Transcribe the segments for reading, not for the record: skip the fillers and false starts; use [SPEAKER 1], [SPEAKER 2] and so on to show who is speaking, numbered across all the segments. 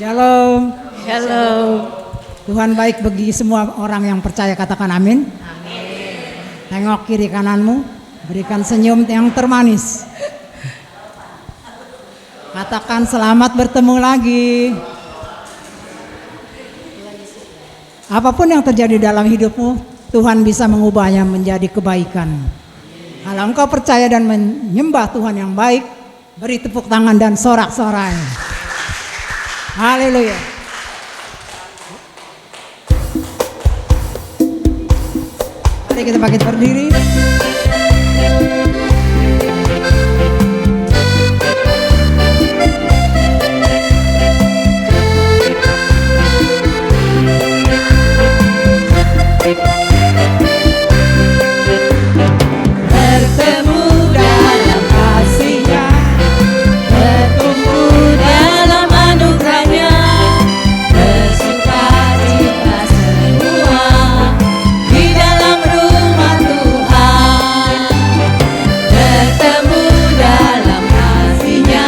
[SPEAKER 1] Shalom.
[SPEAKER 2] Shalom.
[SPEAKER 1] Tuhan baik bagi semua orang yang percaya, katakan amin.
[SPEAKER 2] Amin.
[SPEAKER 1] Tengok kiri kananmu, berikan senyum yang termanis. Katakan selamat bertemu lagi. Apapun yang terjadi dalam hidupmu, Tuhan bisa mengubahnya menjadi kebaikan. Kalau engkau percaya dan menyembah Tuhan yang baik, beri tepuk tangan dan sorak-sorai. Haleluya. Mari kita bangkit berdiri.
[SPEAKER 2] Bertemu dalam kasih-Nya, berkumpul dalam anugerah-Nya, bersukacita semua di dalam rumah Tuhan. Bertemu dalam kasih-Nya,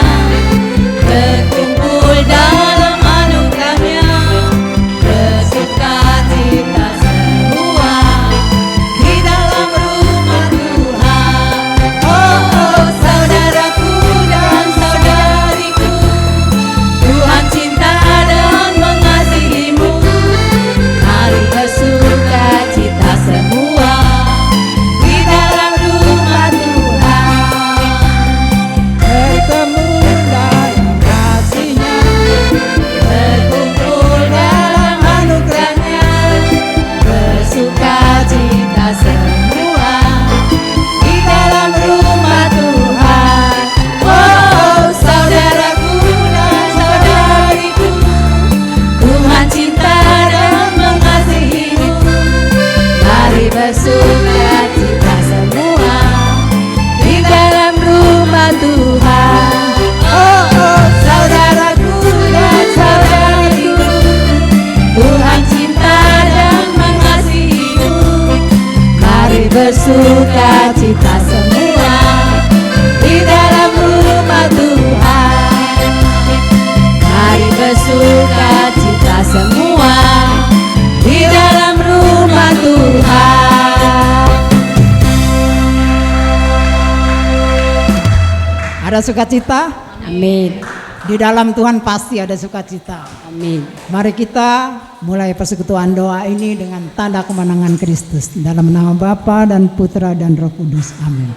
[SPEAKER 2] berkumpul dalam anugerah-Nya, bersukacita semua di dalam rumah Tuhan. Oh, saudaraku dan saudariku, Tuhan cinta dan mengasihimu. Mari bersukacita semua di dalam rumah Tuhan.
[SPEAKER 1] Bertemu dalam kasih-Nya,
[SPEAKER 2] Berkumpul dalam anugerah-Nya, bersukacita semua di dalam rumah Tuhan. Oh, saudaraku dan saudariku, Tuhan cinta dan mengasihimu. Mari bersukacita semua di dalam rumah Tuhan. Oh, saudaraku dan saudariku, Tuhan cinta dan mengasihimu. Mari bersukacita semua di dalam rumah Tuhan. Mari bersukacita semua di dalam rumah Tuhan.
[SPEAKER 1] ada sukacita?
[SPEAKER 2] Amin.
[SPEAKER 1] Di dalam Tuhan pasti ada sukacita.
[SPEAKER 2] Amin.
[SPEAKER 1] Mari kita mulai persekutuan doa ini dengan tanda kemenangan Kristus. Dalam nama Bapa dan Putra dan Roh Kudus. Amin.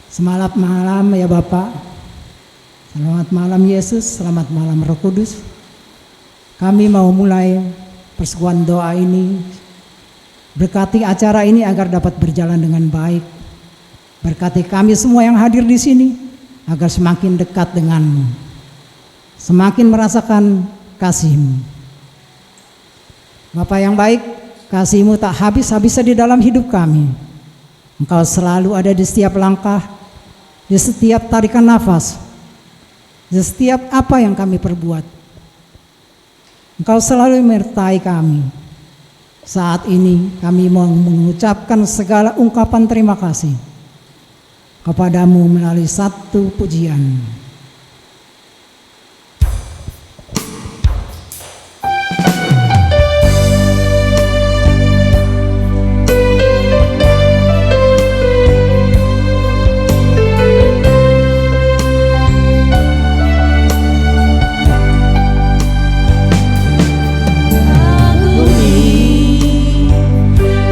[SPEAKER 1] Selamat malam ya Bapak. Selamat malam Yesus. Selamat malam Roh Kudus. Kami mau mulai persekutuan doa ini. Berkati acara ini agar dapat berjalan dengan baik. Berkati kami semua yang hadir di sini agar semakin dekat denganmu, semakin merasakan kasih-Mu. Bapa yang baik, kasih-Mu tak habis-habisnya di dalam hidup kami. Engkau selalu ada di setiap langkah, di setiap tarikan nafas, di setiap apa yang kami perbuat. Engkau selalu menyertai kami. Saat ini kami mau mengucapkan segala ungkapan terima kasih kepadamu melalui satu pujian.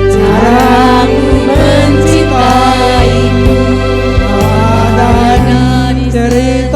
[SPEAKER 2] Caramu mencintaimu,
[SPEAKER 1] Cerita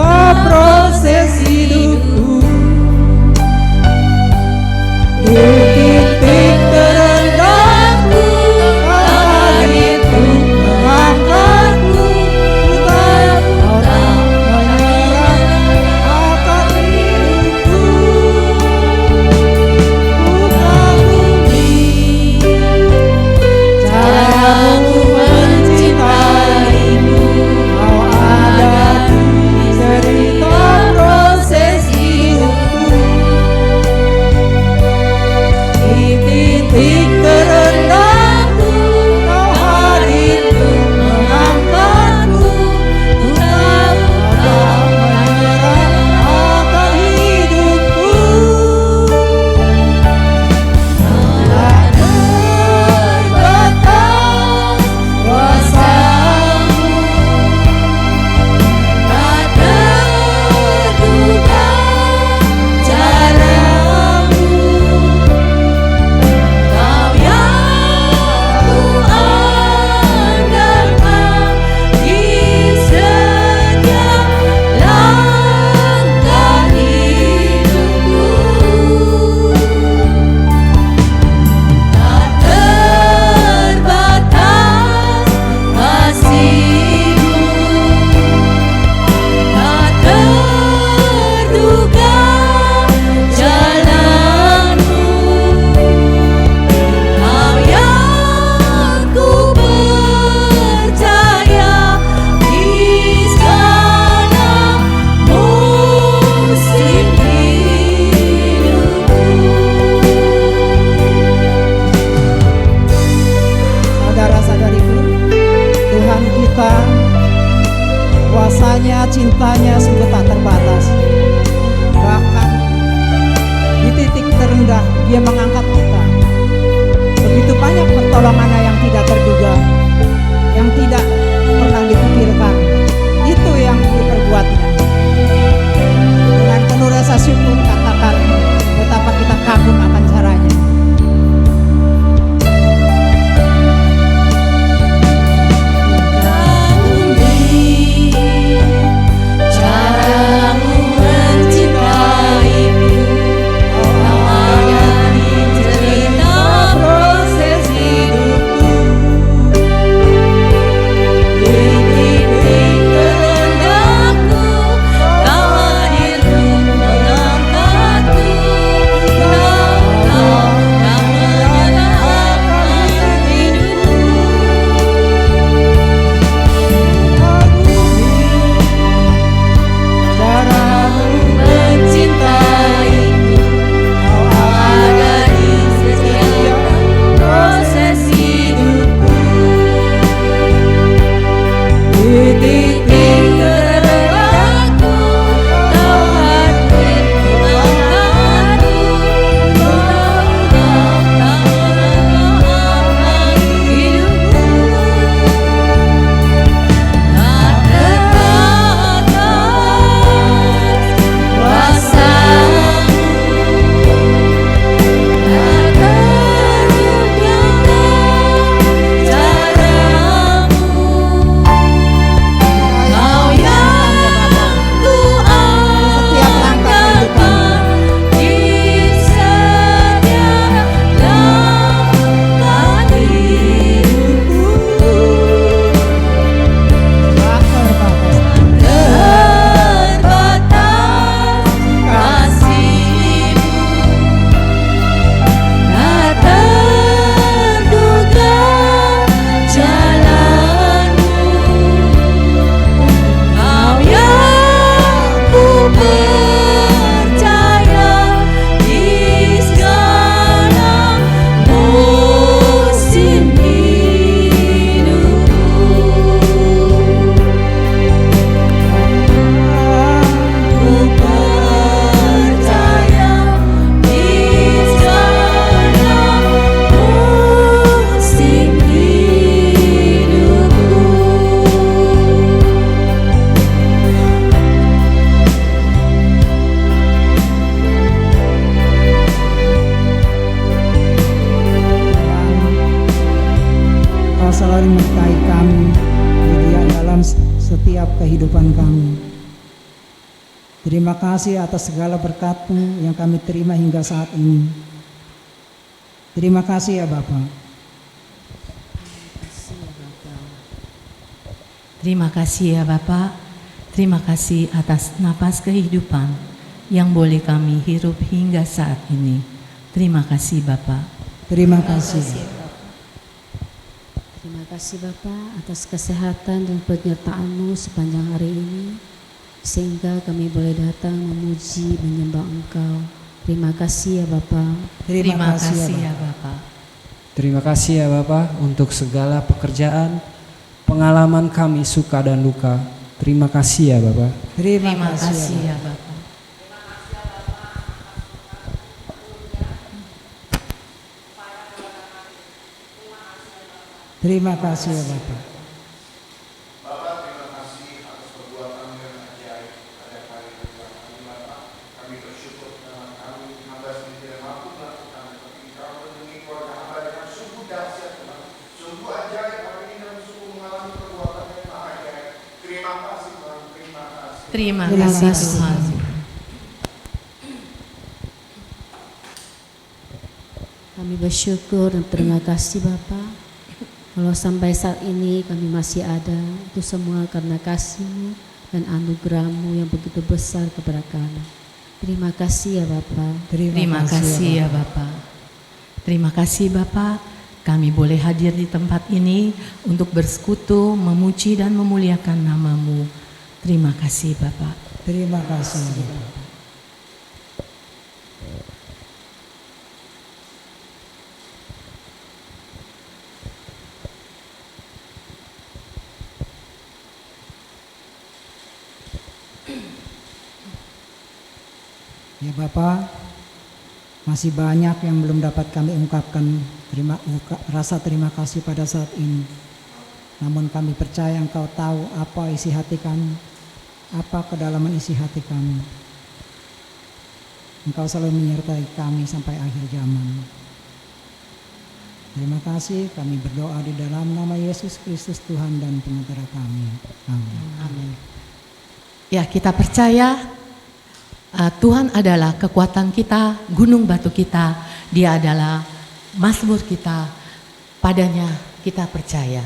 [SPEAKER 1] kuasanya, cintanya sungguh tak terbatas. Bahkan di titik terendah Dia mengangkat kita. Begitu banyak pertolongannya yang tidak terduga, yang tidak pernah dipikirkan. Itu yang diperbuatnya. Dengan penuh rasa syukur katakan betapa kita kagum akan caranya.
[SPEAKER 2] Caramu mencintaiku, kau ada di cerita proses hidupku. Di titik terendahku, kau hadir untuk mengangkatku. Kau menyelamatkan hidupku. Caramu mencintaiku, kau ada di setiap proses hidupku. Di titik terendahku, kau hadir mengangkatku. Kau menyelamatkan hidupku. Tak terbatas kuasamu, tak terduga caramu. Kau yang ku andalkan di setiap langkah hidupku. Terbatas kasih-Mu, tak terduga jalan-Mu. Kau yang ku percaya di segala musim hidupku. Ku percaya di segala musim hidupku.
[SPEAKER 1] Kau selalu menyertai kami Dia dalam setiap kehidupan kami. Terima kasih atas segala berkat-Mu yang kami terima hingga saat ini. Terima kasih ya Bapa.
[SPEAKER 2] Terima kasih ya Bapak. Terima kasih atas napas kehidupan yang boleh kami hirup hingga saat ini. Terima kasih Bapak.
[SPEAKER 1] Terima kasih.
[SPEAKER 3] Terima kasih Bapak atas kesehatan dan penyertaan-Mu sepanjang hari ini, sehingga kami boleh datang memuji menyembah Engkau. Terima kasih ya Bapak.
[SPEAKER 2] Terima kasih
[SPEAKER 1] Bapa.
[SPEAKER 2] ya Bapak.
[SPEAKER 4] Terima kasih ya Bapak untuk segala pekerjaan, pengalaman kami suka dan duka. Terima kasih ya Bapak.
[SPEAKER 1] Terima
[SPEAKER 2] Terima
[SPEAKER 1] kasih
[SPEAKER 2] kasih
[SPEAKER 1] ya
[SPEAKER 2] ya Bapak.
[SPEAKER 1] Terima kasih ya Bapa.
[SPEAKER 5] Bapak, terima kasih atas perbuatan yang ajaib pada hari ini. Bapak, kami bersyukur karena kami hamba sendiri tidak mampu melakukan, tapi Kau melindungi keluarga hamba dengan sungguh dahsyat, Tuhan. Sungguh ajaib hari ini kami sungguh mengalami perbuatan yang maha ajaib. Terima kasih Tuhan, terima kasih.
[SPEAKER 2] Terima
[SPEAKER 1] Terima
[SPEAKER 2] kasih
[SPEAKER 1] kasih.
[SPEAKER 2] Tuhan.
[SPEAKER 3] Kami bersyukur dan terima kasih Bapak. Kalau sampai saat ini kami masih ada, itu semua karena kasih-Mu dan anugerah-Mu yang begitu besar kepada kami. Terima kasih ya Bapak.
[SPEAKER 2] Terima kasih ya Bapak. Terima kasih Bapak. Kami boleh hadir di tempat ini untuk bersekutu, memuji dan memuliakan nama-Mu. Terima kasih Bapak.
[SPEAKER 1] Terima kasih ya Bapa. Ya Bapa, masih banyak yang belum dapat kami ungkapkan rasa terima kasih pada saat ini. Namun kami percaya Engkau tahu apa isi hati kami, apa kedalaman isi hati kami. Engkau selalu menyertai kami sampai akhir zaman. Terima kasih, kami berdoa di dalam nama Yesus Kristus Tuhan dan Pengantara kami. Amin.
[SPEAKER 2] Amin. Ya, kita percaya Tuhan adalah kekuatan kita, gunung batu kita. Dia adalah Mazmur kita. Padanya kita percaya.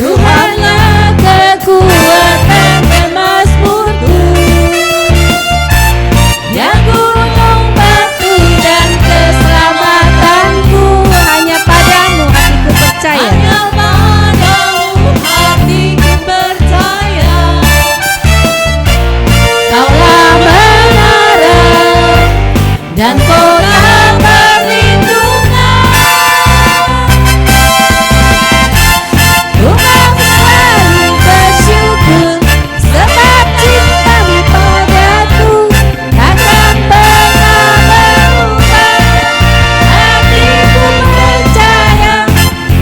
[SPEAKER 3] Tuhanlah kekuatan dan mazmurku, ya gunung batu dan keselamatanku. Hanya padamu hatiku percaya. Hanya padamu hatiku percaya. Kaulah menara dan kota perlindungan. Tuhan selalu bersyukur sebab cintamu padaku takkan pernah berubah. Hatiku percaya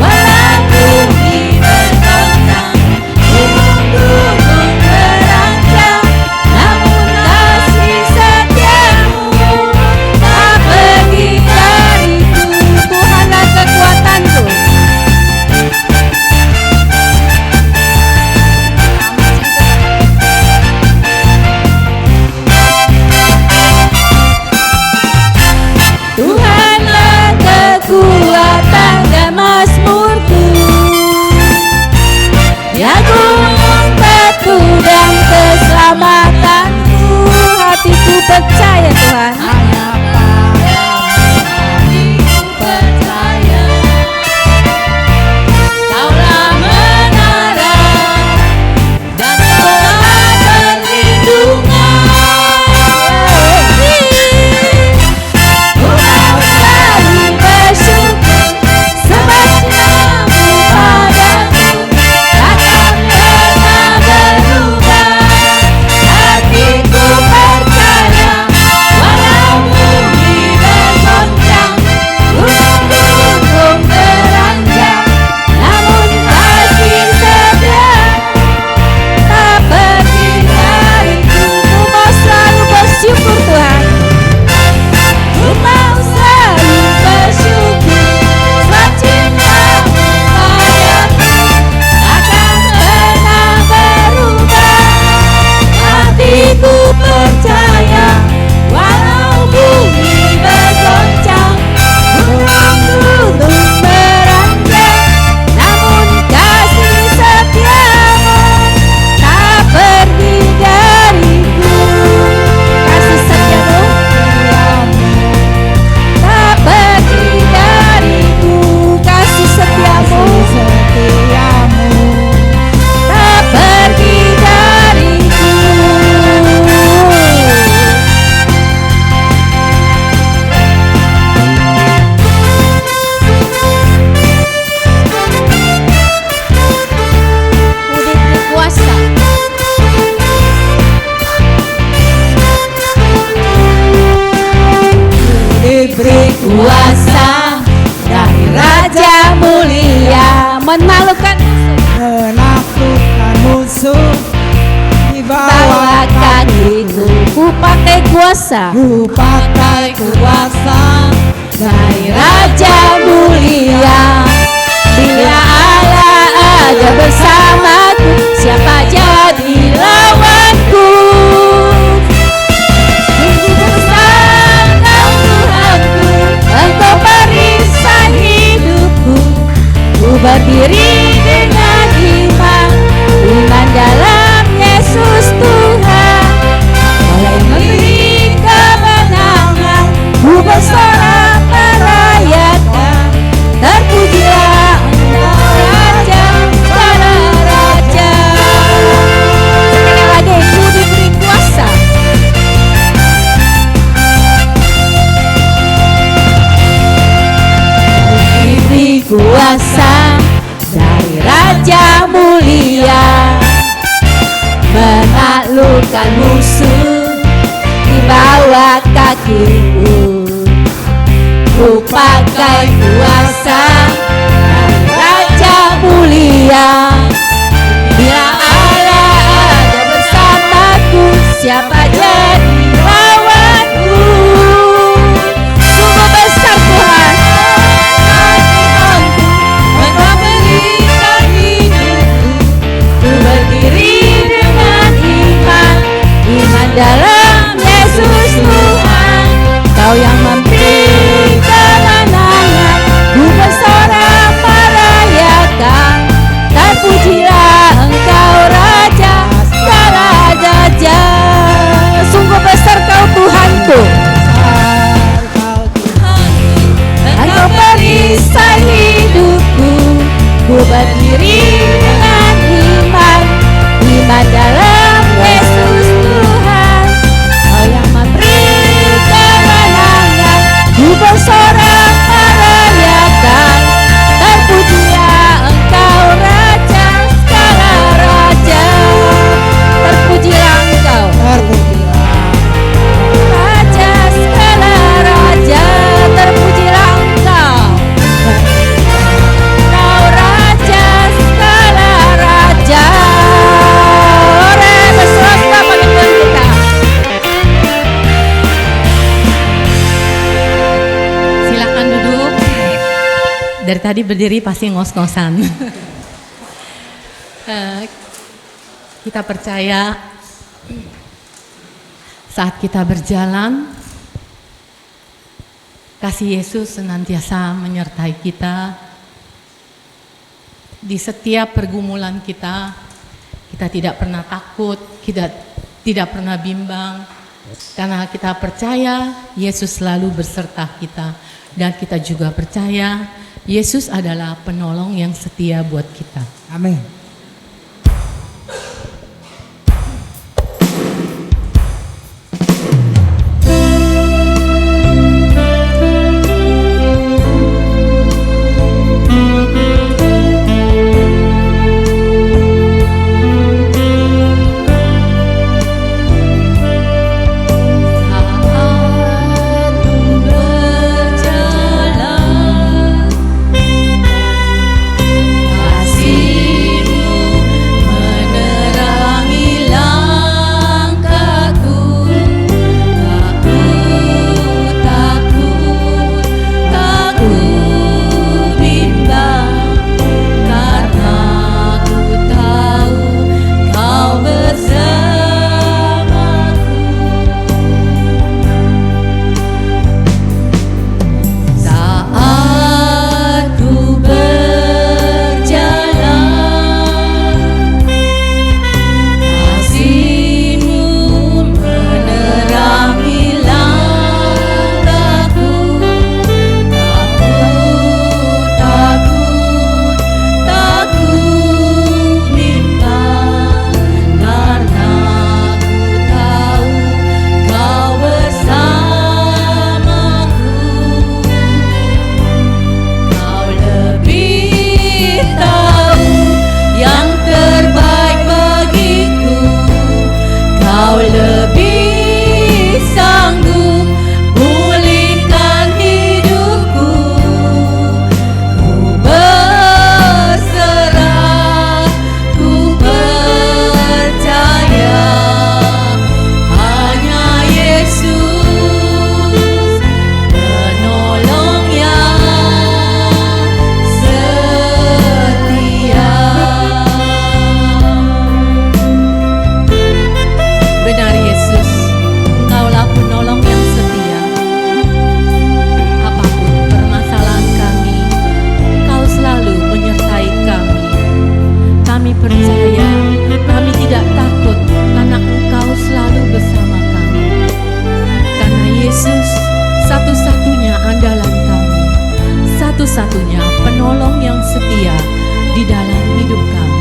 [SPEAKER 3] walau bumi bergoncang, gunung-gunung beranjak, namun kasih setiamu tak pergi dariku. Tuhanlah kekuatanku. Tuhanlah kekuatan dan mazmurku, ya gunung batu dan keselamatanku. Hatiku percaya Tuhan. Hanya padamu hatiku percaya. Kaulah menara dan kota perlindungan. Tuhan selalu bersyukur sebab cintamu padaku takkan pernah berubah. Hatiku percaya walau bumi bergoncang, gunung-gunung beranjak, namun kasih setiamu tak pergi dariku. Ku mau selalu bersyukur Tuhan. Ku mau selalu bersyukur sebab cintamu padaku takkan pernah berubah. Hatiku percaya walau bumi bergoncang, gunung-gunung beranjak, namun kasih setiamu tak pergi dariku. Kasih setiamu tak pergi dariku. Kasih setiamu tak pergi dariku. Ku diberi kuasa. Diberi kuasa dari Raja Mulia, menaklukkan
[SPEAKER 1] Menaklukkan musuh di bawah
[SPEAKER 3] bawah kakiku. Ku pakai kuasa
[SPEAKER 1] ku pakai
[SPEAKER 3] kuasa dari Raja Mulia. Bila Allah ada bersamaku, siapa jadi lawanku? Sungguh besar Kau Tuhanku, Engkau perisai hidupku. Ku berdiri dengan iman dalam Yesus Tuhan. Oleh memberi kemenangan, ku bersorak merayakan. Terpujilah Engkau Raja para kalahkan musuh di bawah kakiku. Ku pakai kuasa Raja mulia. Bila Allah ada bersamaku, siapa jadi lawanku? Sungguh besar Tuhan, Engkau berikan hidupku. Ku berdiri dengan iman, iman dalam Yesus Tuhan. Kau yang memberi kemenangan, ku bersorak merayakan. Terpujilah Engkau Raja segala raja. Sungguh besar Kau Tuhanku. Engkau perisai hidupku. Ku berdiri dengan iman, iman dalam Yesus Tuhan. Kau yang memberi kemenangan, ku bersorak merayakan. Terpujilah Engkau Raja segala raja. Terpujilah Engkau Raja segala raja. Terpujilah Engkau, Kau Raja segala raja. Ore bersorak bagi Tuhan kita.
[SPEAKER 2] Silakan duduk. Dari tadi berdiri pasti ngos-ngosan. Kita percaya saat kita berjalan, kasih Yesus senantiasa menyertai kita. Di setiap pergumulan kita tidak pernah takut, kita tidak pernah bimbang. Karena kita percaya Yesus selalu berserta kita. Dan kita juga percaya Yesus adalah penolong yang setia buat kita.
[SPEAKER 1] Amin.
[SPEAKER 2] satu-satunya penolong yang setia di dalam hidup kami.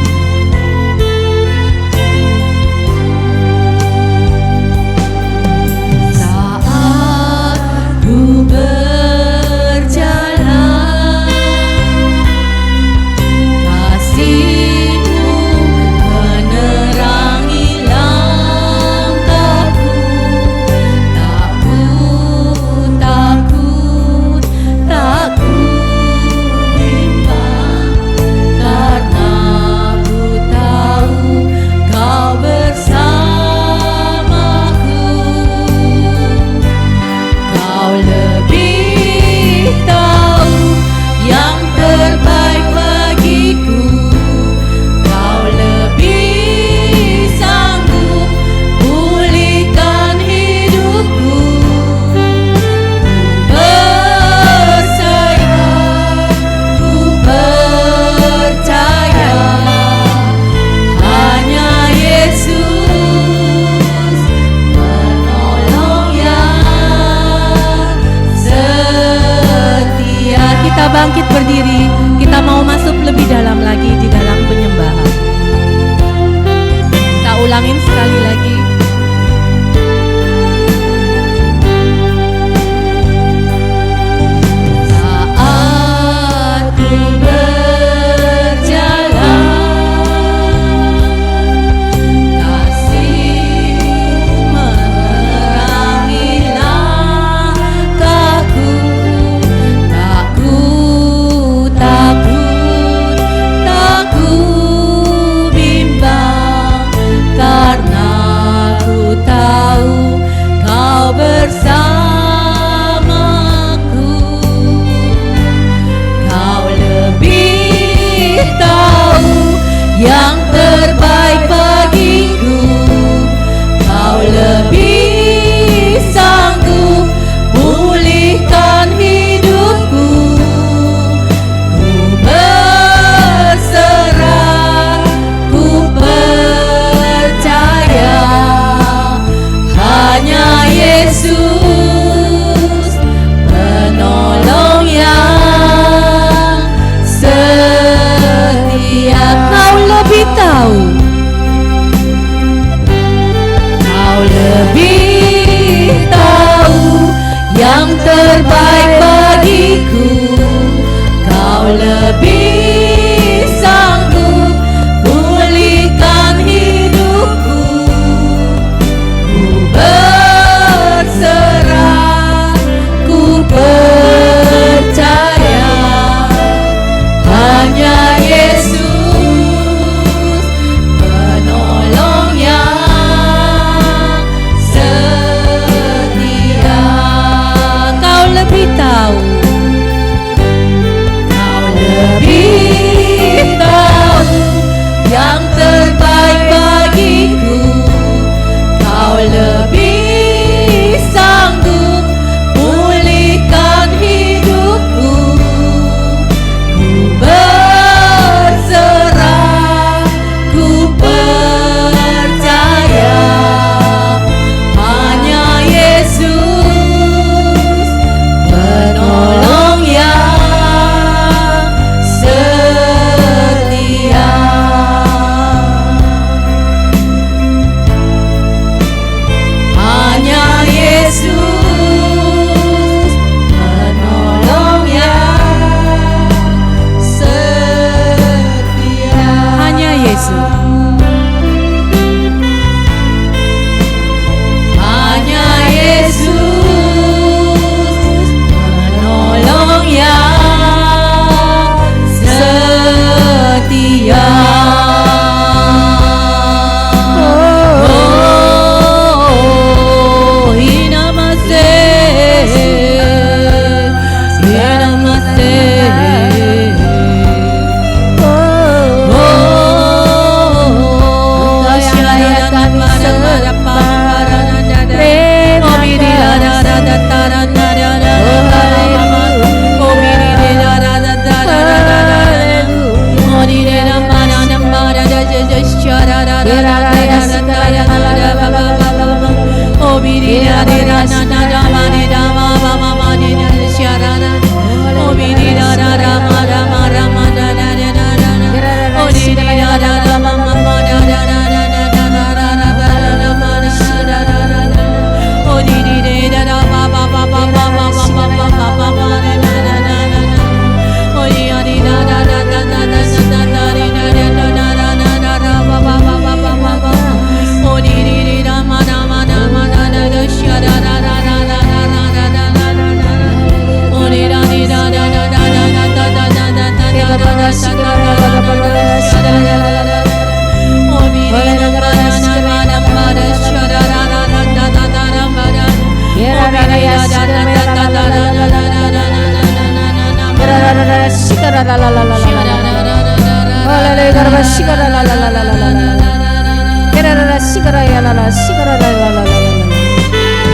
[SPEAKER 2] Saat ku berjalan, kasih-Mu menerangi langkahku.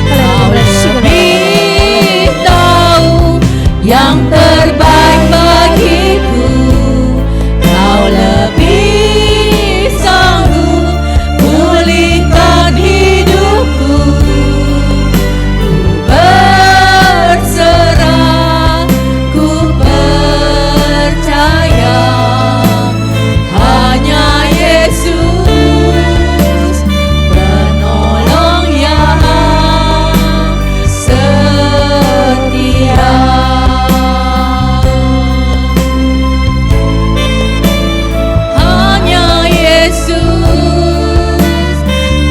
[SPEAKER 2] Kau lebih tahu yang terbaik bagiku. Kau lebih sanggup pulihkan hidupku. Ku berserah, ku percaya hanya Yesus penolong yang setia. Hanya Yesus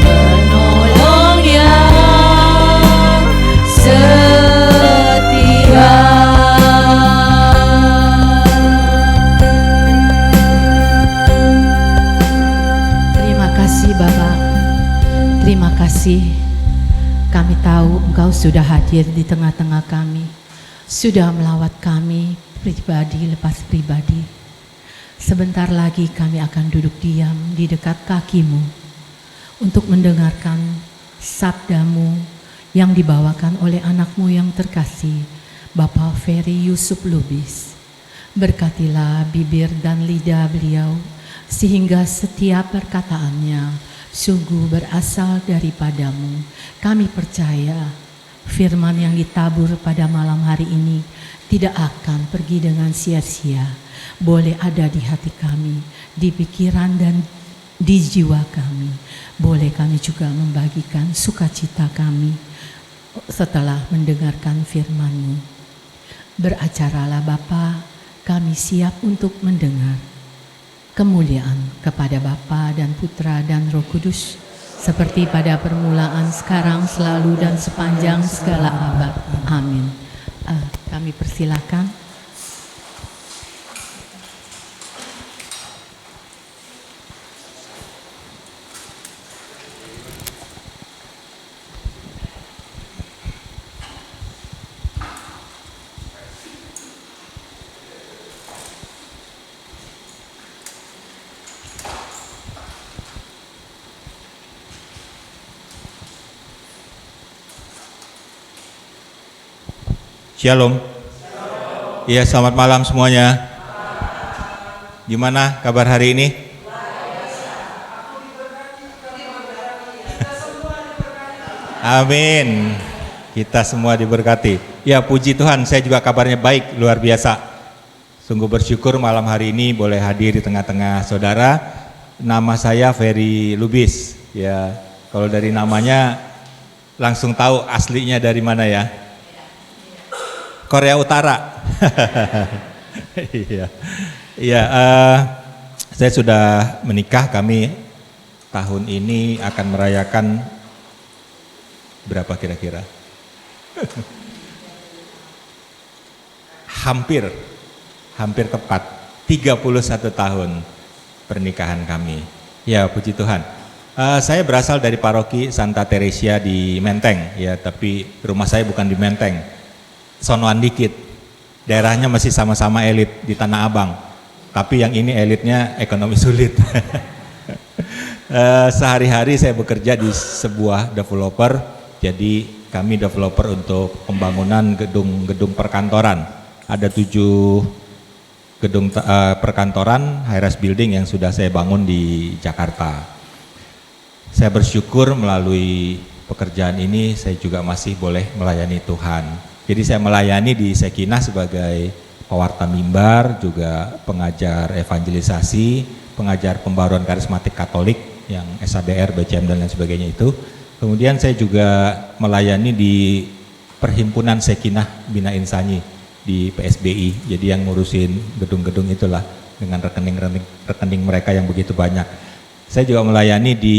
[SPEAKER 2] penolong yang setia. Terima kasih Bapak, terima kasih. Kami tahu Engkau sudah hadir di tengah-tengah kami, sudah melawat kami pribadi lepas pribadi. Sebentar lagi kami akan duduk diam di dekat kaki-Mu untuk mendengarkan sabda-Mu yang dibawakan oleh anak-Mu yang terkasih, Bapak Ferry Yusuf Lubis. Berkatilah bibir dan lidah beliau, sehingga setiap perkataannya sungguh berasal daripada-Mu. Kami percaya firman yang ditabur pada malam hari ini tidak akan pergi dengan sia-sia. Boleh ada di hati kami, di pikiran dan di jiwa kami. Boleh kami juga membagikan sukacita kami setelah mendengarkan firman-Mu. Beracaralah Bapa, kami siap untuk mendengar. Kemuliaan kepada Bapa dan Putra dan Roh Kudus, seperti pada permulaan, sekarang, selalu, dan sepanjang segala abad. Amin. Kami persilakan.
[SPEAKER 6] Shalom. Iya, selamat malam semuanya. Gimana kabar hari ini? Amin. Kita semua diberkati. Ya, puji Tuhan, saya juga kabarnya baik, luar biasa. Sungguh bersyukur malam hari ini boleh hadir di tengah-tengah saudara. Nama saya Ferry Lubis. Ya, kalau dari namanya langsung tahu aslinya dari mana ya? Korea Utara. Iya, iya. Saya sudah menikah. Kami tahun ini akan merayakan berapa kira-kira? hampir tepat 31 tahun pernikahan kami. Ya, puji Tuhan. Saya berasal dari paroki Santa Teresia di Menteng, ya, tapi rumah saya bukan di Menteng. Sonoan dikit, daerahnya masih sama-sama elit di Tanah Abang, tapi yang ini elitnya ekonomi sulit. Sehari-hari saya bekerja di sebuah developer, jadi kami developer untuk pembangunan gedung-gedung perkantoran. Ada 7 gedung perkantoran, high-rise building yang sudah saya bangun di Jakarta. Saya bersyukur melalui pekerjaan ini saya juga masih boleh melayani Tuhan. Jadi saya melayani di Sekinah sebagai pewarta mimbar, juga pengajar evangelisasi, pengajar pembaruan karismatik Katolik yang SADR, BCM dan lain sebagainya itu. Kemudian saya juga melayani di Perhimpunan Sekinah Bina Insani di PSBI. Jadi yang ngurusin gedung-gedung itulah dengan rekening mereka yang begitu banyak. Saya juga melayani di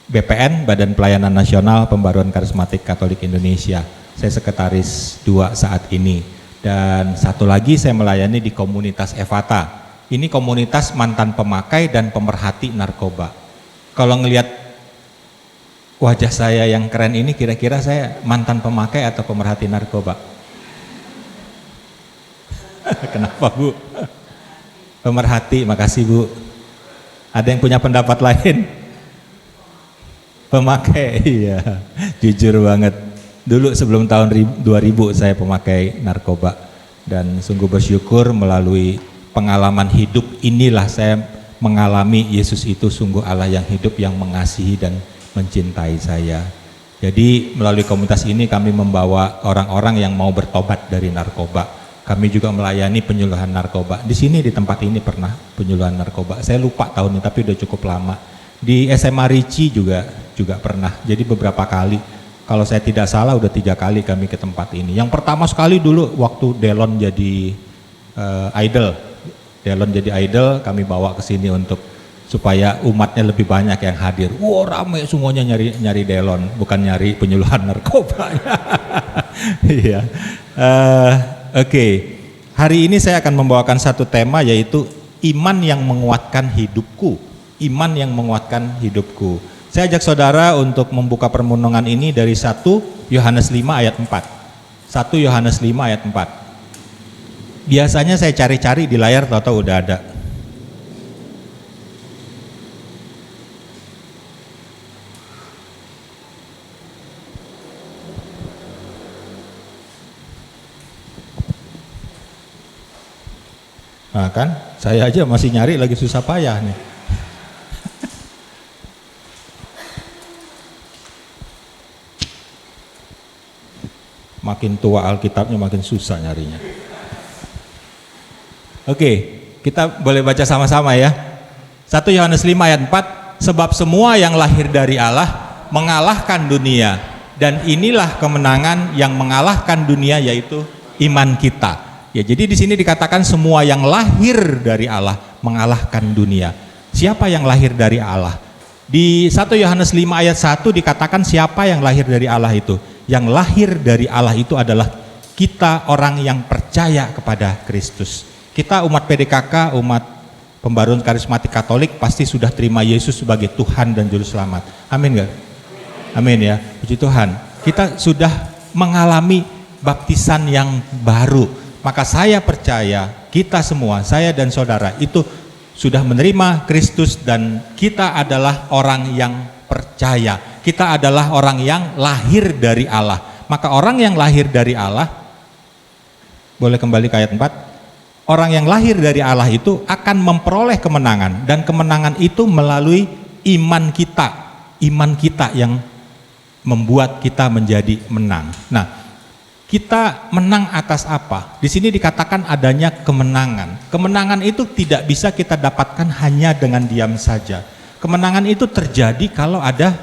[SPEAKER 6] BPN, Badan Pelayanan Nasional Pembaruan Karismatik Katolik Indonesia. Saya sekretaris 2 saat ini. Dan satu lagi saya melayani di komunitas Evata. Ini komunitas mantan pemakai dan pemerhati narkoba. Kalau ngelihat wajah saya yang keren ini, kira-kira saya mantan pemakai atau pemerhati narkoba? Kenapa, Bu? Pemerhati, makasih, Bu. Ada yang punya pendapat lain? Pemakai, iya. Jujur banget. Dulu sebelum tahun 2000 saya pemakai narkoba. Dan sungguh bersyukur melalui pengalaman hidup inilah saya mengalami Yesus itu sungguh Allah yang hidup, yang mengasihi dan mencintai saya. Jadi melalui komunitas ini kami membawa orang-orang yang mau bertobat dari narkoba. Kami juga melayani penyuluhan narkoba. Di sini di tempat ini pernah penyuluhan narkoba. Saya lupa tahunnya tapi udah cukup lama. Di SMA Ricci juga pernah. Jadi beberapa kali. Kalau saya tidak salah udah 3 kali kami ke tempat ini. Yang pertama sekali dulu waktu Delon jadi idol. Delon jadi idol, kami bawa ke sini untuk supaya umatnya lebih banyak yang hadir. Wah, ramai semuanya nyari Delon, bukan nyari penyuluhan narkoba. Iya. Oke. Hari ini saya akan membawakan satu tema, yaitu iman yang menguatkan hidupku. Iman yang menguatkan hidupku. Saya ajak saudara untuk membuka permenungan ini dari 1 Yohanes 5 ayat 4. 1 Yohanes 5 ayat 4. Biasanya saya cari-cari di layar, tahu-tahu udah ada. Nah kan, saya aja masih nyari lagi susah payah nih. Makin tua Alkitabnya makin susah nyarinya. Oke, kita boleh baca sama-sama ya. 1 Yohanes 5 ayat 4, sebab semua yang lahir dari Allah mengalahkan dunia, dan inilah kemenangan yang mengalahkan dunia, yaitu iman kita. Ya, jadi di sini dikatakan semua yang lahir dari Allah mengalahkan dunia. Siapa yang lahir dari Allah? Di 1 Yohanes 5 ayat 1 dikatakan siapa yang lahir dari Allah itu? Yang lahir dari Allah itu adalah kita, orang yang percaya kepada Kristus. Kita umat PDKK, umat Pembaruan Karismatik Katolik pasti sudah terima Yesus sebagai Tuhan dan Juru Selamat. Amin gak? Amin ya, puji Tuhan. Kita sudah mengalami baptisan yang baru. Maka saya percaya kita semua, saya dan saudara itu sudah menerima Kristus, dan kita adalah orang yang percaya. Kita adalah orang yang lahir dari Allah. Maka orang yang lahir dari Allah, boleh kembali ke ayat 4. Orang yang lahir dari Allah itu akan memperoleh kemenangan, dan kemenangan itu melalui iman kita. Iman kita yang membuat kita menjadi menang. Nah, kita menang atas apa? Di sini dikatakan adanya kemenangan. Kemenangan itu tidak bisa kita dapatkan hanya dengan diam saja. Kemenangan itu terjadi kalau ada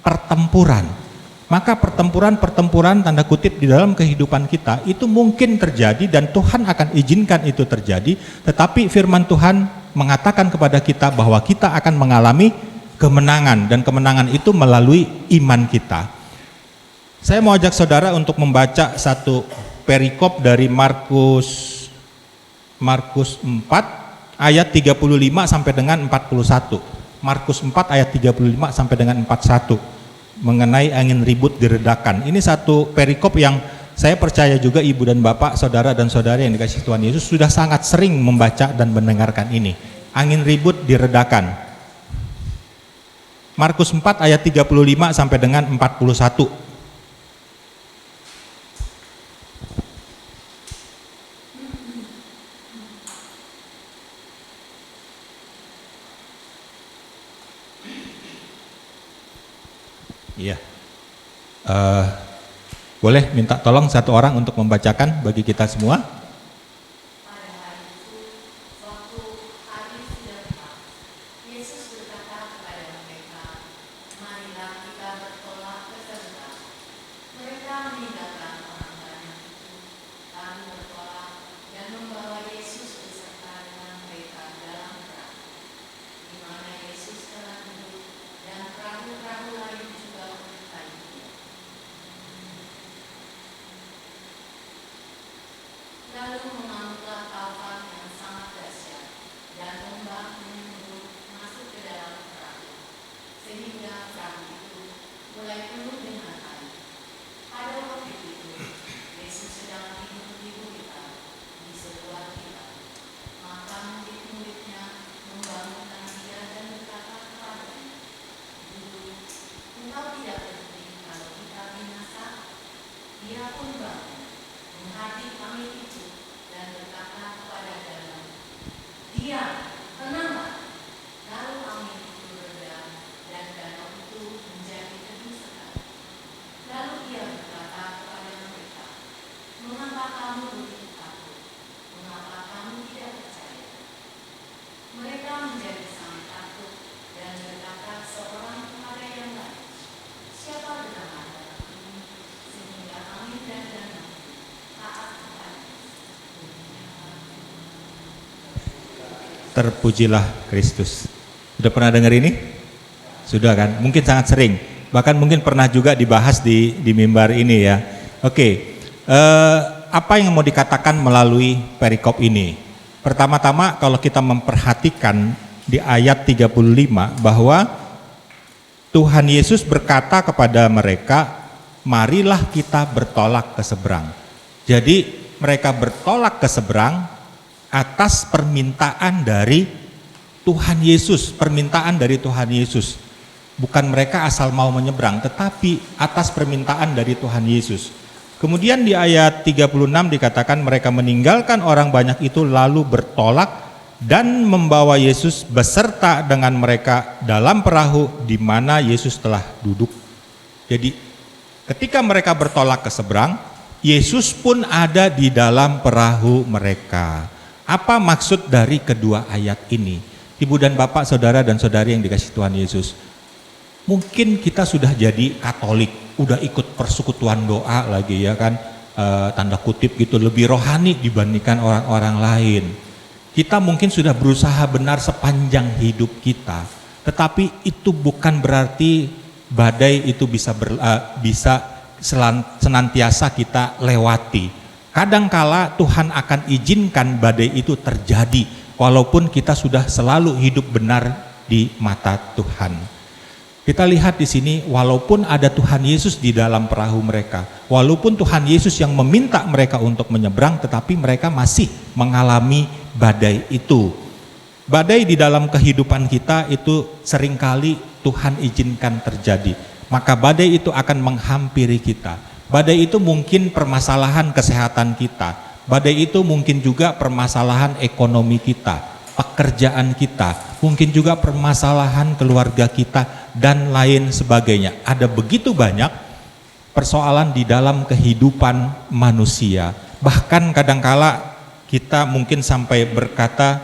[SPEAKER 6] pertempuran. Maka pertempuran tanda kutip di dalam kehidupan kita itu mungkin terjadi, dan Tuhan akan izinkan itu terjadi. Tetapi firman Tuhan mengatakan kepada kita bahwa kita akan mengalami kemenangan, dan kemenangan itu melalui iman kita. Saya mau ajak saudara untuk membaca satu perikop dari Markus 4 ayat 35 sampai dengan 41. Markus 4 ayat 35 sampai dengan 41 mengenai angin ribut diredakan. Ini satu perikop yang saya percaya juga ibu dan bapak, saudara dan saudari yang dikasihi Tuhan Yesus sudah sangat sering membaca dan mendengarkan ini. Angin ribut diredakan. Markus 4 ayat 35 sampai dengan 41. Iya, boleh minta tolong satu orang untuk membacakan bagi kita semua.
[SPEAKER 2] Diam, tenanglah. Lalu angin itu reda dan danau itu menjadi teduh sekali. Lalu ia berkata kepada mereka, "Mengapa kamu begitu takut? Mengapa kamu tidak percaya?" Mereka menjadi sangat takut dan berkata seorang kepada yang lain, "Siapa benar antara kami sehingga angin dan danau taat kepada?"
[SPEAKER 6] Terpujilah Kristus. Sudah pernah dengar ini? Sudah kan? Mungkin sangat sering. Bahkan mungkin pernah juga dibahas di mimbar ini ya. Oke, apa yang mau dikatakan melalui perikop ini? Pertama-tama kalau kita memperhatikan di ayat 35 bahwa Tuhan Yesus berkata kepada mereka, marilah kita bertolak ke seberang. Jadi mereka bertolak ke seberang atas permintaan dari Tuhan Yesus, permintaan dari Tuhan Yesus. Bukan mereka asal mau menyeberang, tetapi atas permintaan dari Tuhan Yesus. Kemudian di ayat 36 dikatakan mereka meninggalkan orang banyak itu lalu bertolak dan membawa Yesus beserta dengan mereka dalam perahu di mana Yesus telah duduk. Jadi ketika mereka bertolak ke seberang, Yesus pun ada di dalam perahu mereka. Apa maksud dari kedua ayat ini? Ibu dan bapak, saudara dan saudari yang dikasihi Tuhan Yesus, mungkin kita sudah jadi Katolik, udah ikut persekutuan doa lagi ya kan, tanda kutip gitu, lebih rohani dibandingkan orang-orang lain. Kita mungkin sudah berusaha benar sepanjang hidup kita, tetapi itu bukan berarti badai itu bisa senantiasa kita lewati. Kadangkala Tuhan akan izinkan badai itu terjadi walaupun kita sudah selalu hidup benar di mata Tuhan. Kita lihat di sini, walaupun ada Tuhan Yesus di dalam perahu mereka, walaupun Tuhan Yesus yang meminta mereka untuk menyeberang, tetapi mereka masih mengalami badai itu. Badai di dalam kehidupan kita itu seringkali Tuhan izinkan terjadi. Maka badai itu akan menghampiri kita. Badai itu mungkin permasalahan kesehatan kita. Badai itu mungkin juga permasalahan ekonomi kita, pekerjaan kita, mungkin juga permasalahan keluarga kita dan lain sebagainya. Ada begitu banyak persoalan di dalam kehidupan manusia. Bahkan kadangkala kita mungkin sampai berkata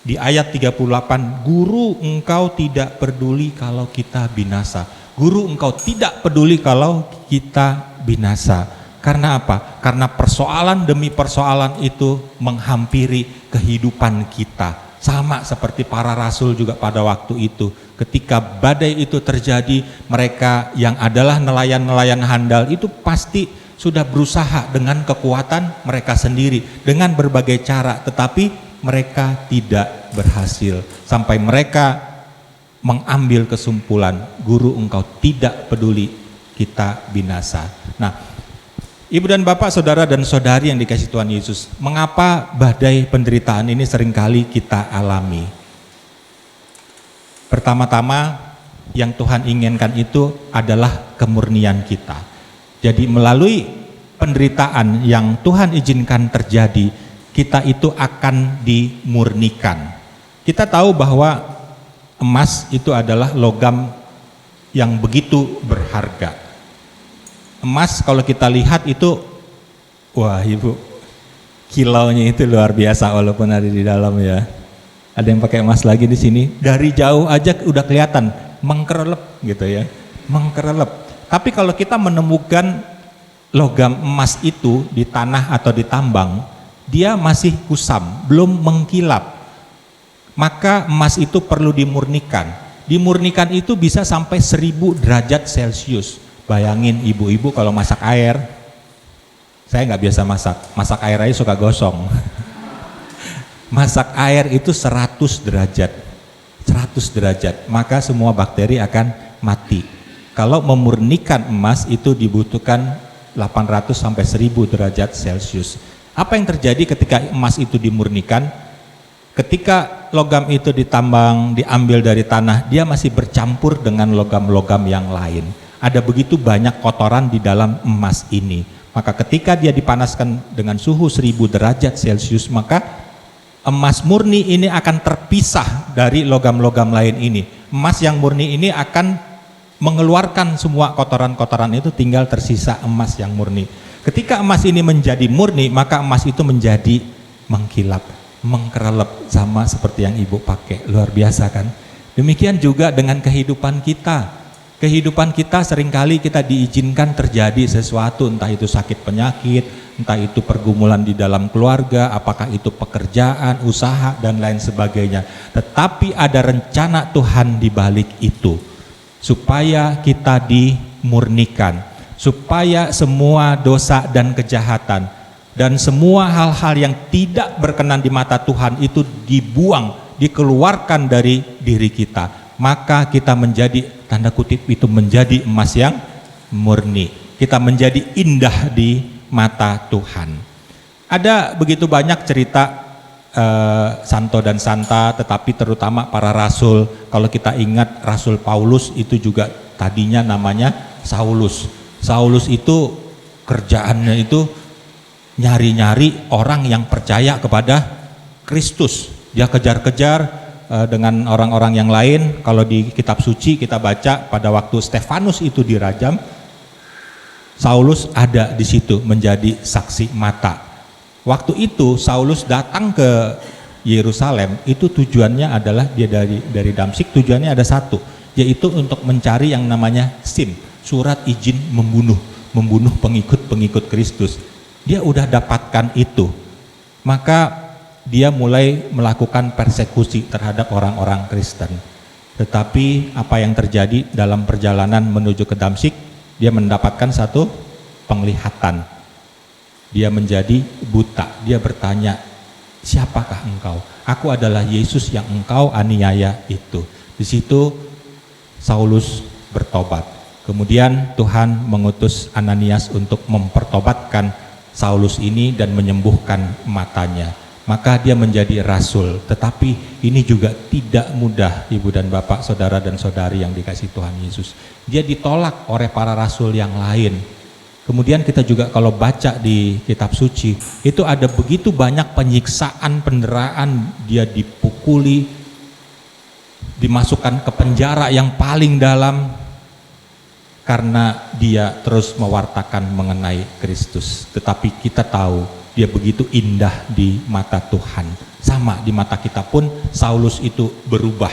[SPEAKER 6] di ayat 38, "Guru, engkau tidak peduli kalau kita binasa." Guru, engkau tidak peduli kalau kita binasa. Karena apa? Karena persoalan demi persoalan itu menghampiri kehidupan kita. Sama seperti para rasul juga pada waktu itu. Ketika badai itu terjadi, mereka yang adalah nelayan-nelayan handal itu pasti sudah berusaha dengan kekuatan mereka sendiri, dengan berbagai cara, tetapi mereka tidak berhasil. Sampai mereka mengambil kesimpulan, guru, engkau tidak peduli kita binasa. Nah, ibu dan bapak, saudara dan saudari yang dikasihi Tuhan Yesus, mengapa badai penderitaan ini seringkali kita alami? Pertama-tama yang Tuhan inginkan itu adalah kemurnian kita. Jadi melalui penderitaan yang Tuhan izinkan terjadi, kita itu akan dimurnikan. Kita tahu bahwa emas itu adalah logam yang begitu berharga. Emas kalau kita lihat itu, wah ibu, kilaunya itu luar biasa walaupun ada di dalam ya. Ada yang pakai emas lagi di sini, dari jauh aja udah kelihatan mengkerelep gitu ya, mengkerelep. Tapi kalau kita menemukan logam emas itu di tanah atau di tambang, dia masih kusam, belum mengkilap. Maka emas itu perlu dimurnikan. Dimurnikan itu bisa sampai 1000 derajat Celcius. Bayangin ibu-ibu kalau masak air, saya nggak biasa masak air aja suka gosong. Masak air itu 100 derajat, 100 derajat, maka semua bakteri akan mati. Kalau memurnikan emas itu dibutuhkan 800 sampai 1000 derajat Celcius. Apa yang terjadi ketika emas itu dimurnikan? Ketika logam itu ditambang, diambil dari tanah, dia masih bercampur dengan logam-logam yang lain. Ada begitu banyak kotoran di dalam emas ini. Maka ketika dia dipanaskan dengan suhu 1000 derajat Celcius, maka emas murni ini akan terpisah dari logam-logam lain ini. Emas yang murni ini akan mengeluarkan semua kotoran-kotoran itu, tinggal tersisa emas yang murni. Ketika emas ini menjadi murni, maka emas itu menjadi mengkilap, mengkerelep, sama seperti yang ibu pakai. Luar biasa kan? Demikian juga dengan kehidupan kita. Kehidupan kita seringkali kita diizinkan terjadi sesuatu, entah itu sakit penyakit, entah itu pergumulan di dalam keluarga, apakah itu pekerjaan, usaha, dan lain sebagainya. Tetapi ada rencana Tuhan di balik itu, supaya kita dimurnikan, supaya semua dosa dan kejahatan dan semua hal-hal yang tidak berkenan di mata Tuhan itu dibuang, dikeluarkan dari diri kita. Maka kita menjadi, tanda kutip itu, menjadi emas yang murni. Kita menjadi indah di mata Tuhan. Ada begitu banyak cerita santo dan santa, tetapi terutama para rasul. Kalau kita ingat Rasul Paulus itu juga tadinya namanya Saulus. Saulus itu kerjaannya itu nyari-nyari orang yang percaya kepada Kristus. Dia kejar-kejar dengan orang-orang yang lain. Kalau di kitab suci kita baca pada waktu Stefanus itu dirajam, Saulus ada di situ menjadi saksi mata. Waktu itu Saulus datang ke Yerusalem, itu tujuannya adalah dia dari Damsyik, tujuannya ada satu, yaitu untuk mencari yang namanya SIM, surat izin membunuh pengikut-pengikut Kristus. Dia udah dapatkan itu. Maka dia mulai melakukan persekusi terhadap orang-orang Kristen. Tetapi apa yang terjadi dalam perjalanan menuju ke Damsyik, dia mendapatkan satu penglihatan. Dia menjadi buta. Dia bertanya, siapakah engkau? Aku adalah Yesus yang engkau aniaya itu. Di situ Saulus bertobat. Kemudian Tuhan mengutus Ananias untuk mempertobatkan Saulus ini dan menyembuhkan matanya. Maka dia menjadi rasul. Tetapi ini juga tidak mudah, ibu dan bapak, saudara dan saudari yang dikasihi Tuhan Yesus. Dia ditolak oleh para rasul yang lain. Kemudian kita juga kalau baca di kitab suci, itu ada begitu banyak penyiksaan, penderitaan. Dia dipukuli, dimasukkan ke penjara yang paling dalam, karena dia terus mewartakan mengenai Kristus. Tetapi kita tahu dia begitu indah di mata Tuhan. Sama di mata kita pun Saulus itu berubah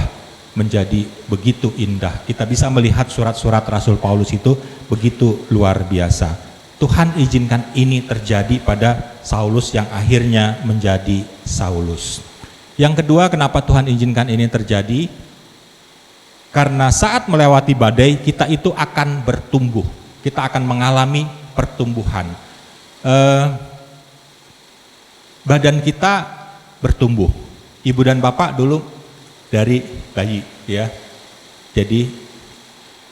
[SPEAKER 6] menjadi begitu indah. Kita bisa melihat surat-surat Rasul Paulus itu begitu luar biasa. Tuhan izinkan ini terjadi pada Saulus yang akhirnya menjadi Saulus. Yang kedua, kenapa Tuhan izinkan ini terjadi? Karena saat melewati badai, kita itu akan bertumbuh. Kita akan mengalami pertumbuhan. Badan kita bertumbuh. Ibu dan bapak dulu dari bayi, ya. Jadi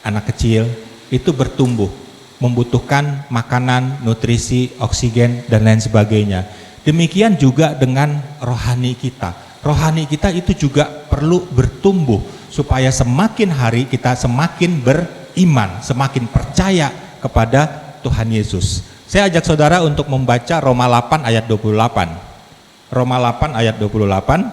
[SPEAKER 6] anak kecil itu bertumbuh, membutuhkan makanan, nutrisi, oksigen, dan lain sebagainya. Demikian juga dengan rohani kita. Rohani kita itu juga perlu bertumbuh supaya semakin hari kita semakin beriman, semakin percaya kepada Tuhan Yesus. Saya ajak saudara untuk membaca Roma 8 ayat 28. Roma 8 ayat 28.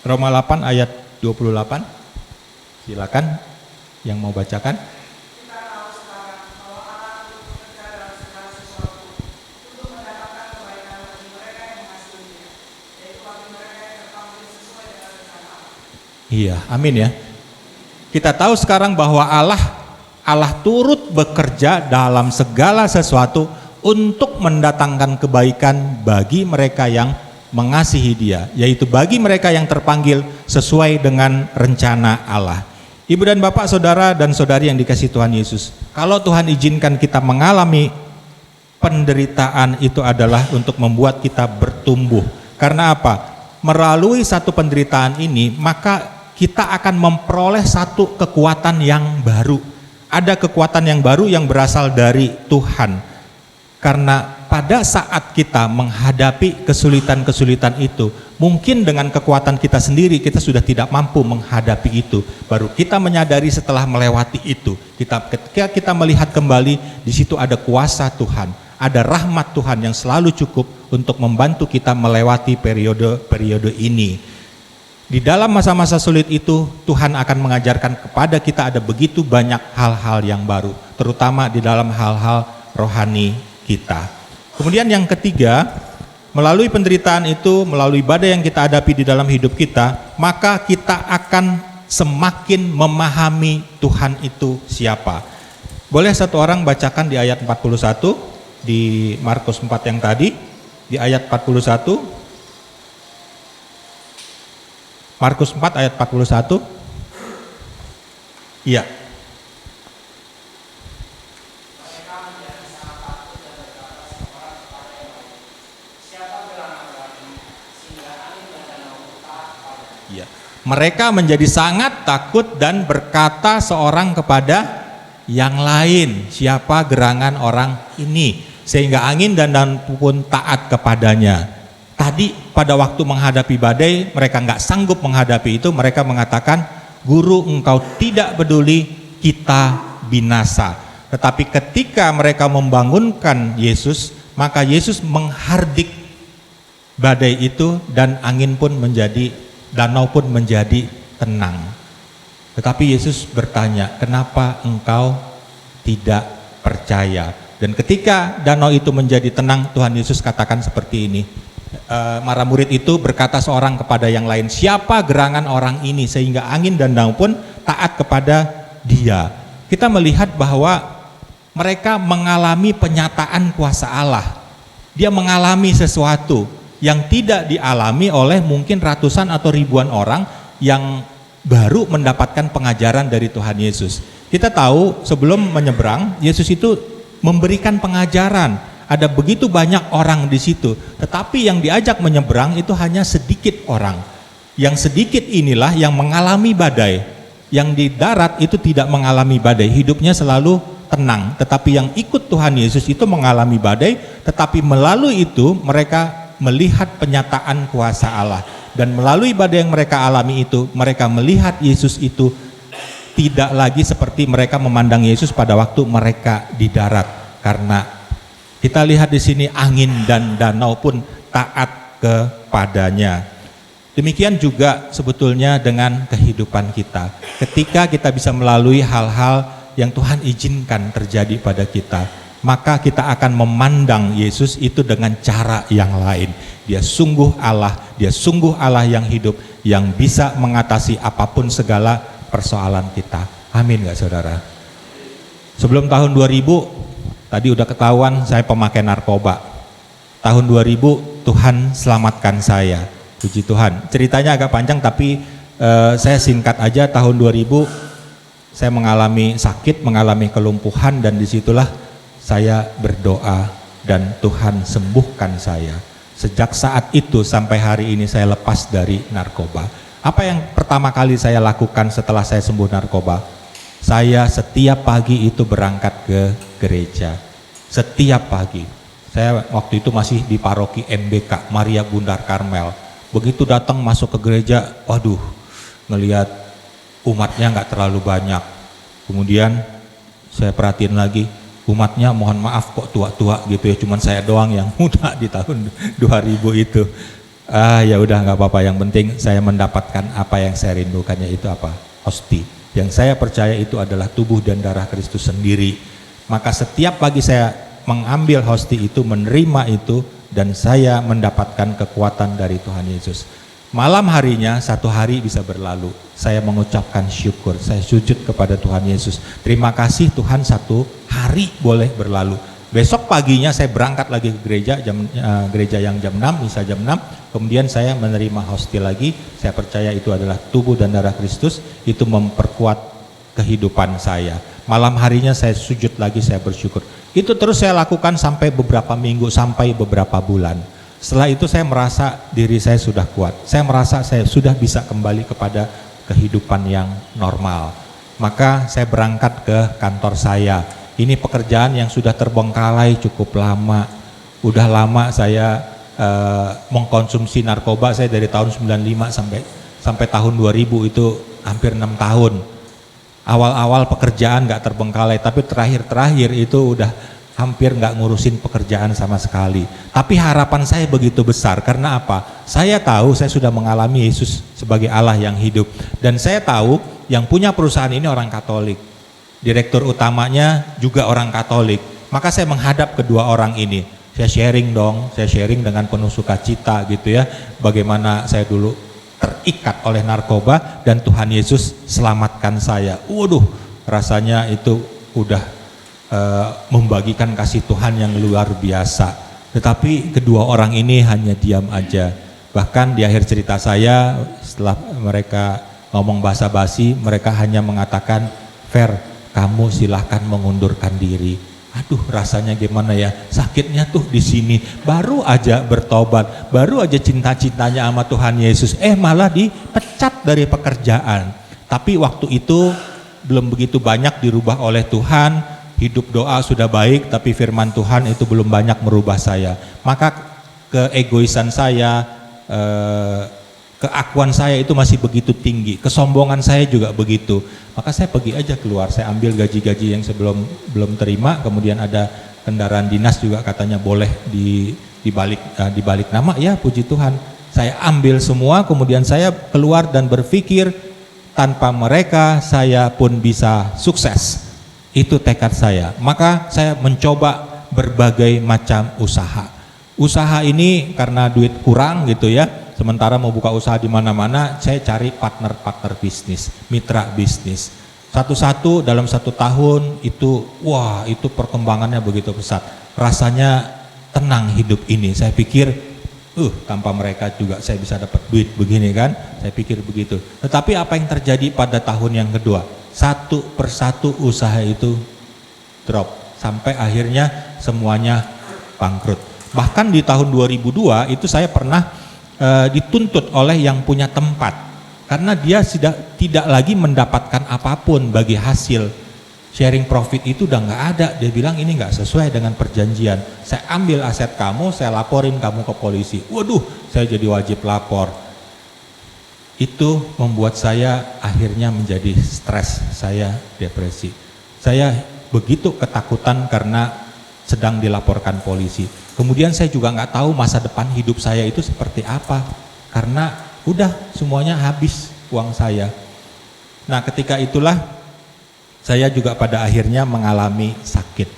[SPEAKER 6] Roma 8 ayat 28. Silakan yang mau bacakan. Iya, amin ya. Kita tahu sekarang bahwa Allah turut bekerja dalam segala sesuatu untuk mendatangkan kebaikan bagi mereka yang mengasihi Dia, yaitu bagi mereka yang terpanggil sesuai dengan rencana Allah. Ibu dan bapak, saudara dan saudari yang dikasihi Tuhan Yesus, kalau Tuhan izinkan kita mengalami penderitaan, itu adalah untuk membuat kita bertumbuh. Karena apa? Melalui satu penderitaan ini, maka kita akan memperoleh satu kekuatan yang baru. Ada kekuatan yang baru yang berasal dari Tuhan. Karena pada saat kita menghadapi kesulitan-kesulitan itu, mungkin dengan kekuatan kita sendiri kita sudah tidak mampu menghadapi itu. Baru kita menyadari setelah melewati itu, ketika kita melihat kembali, di situ ada kuasa Tuhan, ada rahmat Tuhan yang selalu cukup untuk membantu kita melewati periode ini. Di dalam masa-masa sulit itu, Tuhan akan mengajarkan kepada kita ada begitu banyak hal-hal yang baru, terutama di dalam hal-hal rohani kita. Kemudian yang ketiga, melalui penderitaan itu, melalui badai yang kita hadapi di dalam hidup kita, maka kita akan semakin memahami Tuhan itu siapa. Boleh satu orang bacakan di ayat 41, di Markus 4 yang tadi, di ayat 41. Markus 4 ayat 41. Iya. Ya. Mereka menjadi sangat takut dan berkata seorang kepada yang lain, siapa gerangan orang ini, sehingga angin dan daun pun taat kepadanya. Tadi pada waktu menghadapi badai, mereka nggak sanggup menghadapi itu, mereka mengatakan, Guru, engkau tidak peduli kita binasa. Tetapi ketika mereka membangunkan Yesus, maka Yesus menghardik badai itu dan angin pun menjadi, danau pun menjadi tenang. Tetapi Yesus bertanya, kenapa engkau tidak percaya? Dan ketika danau itu menjadi tenang, Tuhan Yesus katakan seperti ini. Para murid itu berkata seorang kepada yang lain, siapa gerangan orang ini sehingga angin dan danau pun taat kepada dia. Kita melihat bahwa mereka mengalami penyataan kuasa Allah. Dia mengalami sesuatu yang tidak dialami oleh mungkin ratusan atau ribuan orang yang baru mendapatkan pengajaran dari Tuhan Yesus. Kita tahu sebelum menyeberang, Yesus itu memberikan pengajaran. Ada begitu banyak orang di situ, tetapi yang diajak menyeberang itu hanya sedikit orang. Yang sedikit inilah yang mengalami badai. Yang di darat itu tidak mengalami badai, hidupnya selalu tenang. Tetapi yang ikut Tuhan Yesus itu mengalami badai, tetapi melalui itu mereka melihat penyataan kuasa Allah. Dan melalui badai yang mereka alami itu, mereka melihat Yesus itu tidak lagi seperti mereka memandang Yesus pada waktu mereka di darat. Karena kita lihat di sini angin dan danau pun taat kepadanya. Demikian juga sebetulnya dengan kehidupan kita. Ketika kita bisa melalui hal-hal yang Tuhan izinkan terjadi pada kita, maka kita akan memandang Yesus itu dengan cara yang lain. Dia sungguh Allah yang hidup, yang bisa mengatasi apapun segala persoalan kita. Amin gak saudara? Sebelum tahun 2000, tadi udah ketahuan saya pemakai narkoba. Tahun 2000 Tuhan selamatkan saya, puji Tuhan. Ceritanya agak panjang tapi saya singkat aja. Tahun 2000 saya mengalami sakit, mengalami kelumpuhan, dan disitulah saya berdoa dan Tuhan sembuhkan saya. Sejak saat itu sampai hari ini saya lepas dari narkoba. Apa yang pertama kali saya lakukan setelah saya sembuh narkoba? Saya setiap pagi itu berangkat ke gereja. Setiap pagi. Saya waktu itu masih di paroki MBK, Maria Bundar Karmel. Begitu datang masuk ke gereja, waduh, ngelihat umatnya nggak terlalu banyak. Kemudian saya perhatiin lagi, umatnya mohon maaf kok tua-tua gitu ya, cuman saya doang yang muda di tahun 2000 itu. Ya udah nggak apa-apa, yang penting saya mendapatkan apa yang saya rindukan, yaitu apa? Hosti. Yang saya percaya itu adalah tubuh dan darah Kristus sendiri. Maka setiap pagi saya mengambil hosti itu, menerima itu, dan saya mendapatkan kekuatan dari Tuhan Yesus. Malam harinya, satu hari bisa berlalu, saya mengucapkan syukur, saya sujud kepada Tuhan Yesus. Terima kasih Tuhan, satu hari boleh berlalu. Besok paginya saya berangkat lagi ke gereja, gereja yang jam 6, misa jam 6. Kemudian saya menerima hosti lagi. Saya percaya itu adalah tubuh dan darah Kristus, itu memperkuat kehidupan saya. Malam harinya saya sujud lagi, saya bersyukur. Itu terus saya lakukan sampai beberapa minggu, sampai beberapa bulan. Setelah itu saya merasa diri saya sudah kuat. Saya merasa saya sudah bisa kembali kepada kehidupan yang normal. Maka saya berangkat ke kantor saya. Ini pekerjaan yang sudah terbengkalai cukup lama. Udah lama saya mengkonsumsi narkoba, saya dari tahun 95 sampai tahun 2000 itu hampir 6 tahun. Awal-awal pekerjaan nggak terbengkalai, tapi terakhir-terakhir itu udah hampir nggak ngurusin pekerjaan sama sekali. Tapi harapan saya begitu besar, karena apa? Saya tahu saya sudah mengalami Yesus sebagai Allah yang hidup. Dan saya tahu yang punya perusahaan ini orang Katolik. Direktur utamanya juga orang Katolik. Maka saya menghadap kedua orang ini. Saya sharing dengan penuh sukacita gitu ya. Bagaimana saya dulu terikat oleh narkoba dan Tuhan Yesus selamatkan saya. Waduh, rasanya itu udah membagikan kasih Tuhan yang luar biasa. Tetapi kedua orang ini hanya diam aja. Bahkan di akhir cerita saya, setelah mereka ngomong basa-basi, mereka hanya mengatakan, "Fer, kamu silahkan mengundurkan diri." Aduh, rasanya gimana ya, sakitnya tuh di sini. Baru aja bertobat, baru aja cinta-cintanya sama Tuhan Yesus, malah dipecat dari pekerjaan. Tapi waktu itu belum begitu banyak dirubah oleh Tuhan. Hidup doa sudah baik, tapi firman Tuhan itu belum banyak merubah saya. Maka keegoisan saya, keakuan saya itu masih begitu tinggi, kesombongan saya juga begitu. Maka saya pergi aja keluar, saya ambil gaji-gaji yang belum terima, kemudian ada kendaraan dinas juga katanya boleh dibalik nama, ya puji Tuhan. Saya ambil semua, kemudian saya keluar dan berpikir tanpa mereka saya pun bisa sukses. Itu tekad saya. Maka saya mencoba berbagai macam usaha. Usaha ini karena duit kurang gitu ya. Sementara mau buka usaha di mana-mana, saya cari partner bisnis, mitra bisnis. Satu-satu dalam 1 tahun itu, wah itu perkembangannya begitu pesat. Rasanya tenang hidup ini. Saya pikir, tanpa mereka juga saya bisa dapat duit begini kan. Saya pikir begitu. Tetapi apa yang terjadi pada tahun yang kedua? Satu persatu usaha itu drop. Sampai akhirnya semuanya bangkrut. Bahkan di tahun 2002 itu saya pernah dituntut oleh yang punya tempat karena dia tidak lagi mendapatkan apapun bagi hasil sharing profit itu, udah nggak ada. Dia bilang ini nggak sesuai dengan perjanjian. Saya ambil aset kamu, saya laporin kamu ke polisi. Waduh, saya jadi wajib lapor. Itu membuat saya akhirnya menjadi stres, saya depresi. Saya begitu ketakutan karena sedang dilaporkan polisi. Kemudian saya juga nggak tahu masa depan hidup saya itu seperti apa, karena udah semuanya habis uang saya. Nah ketika itulah saya juga pada akhirnya mengalami sakit.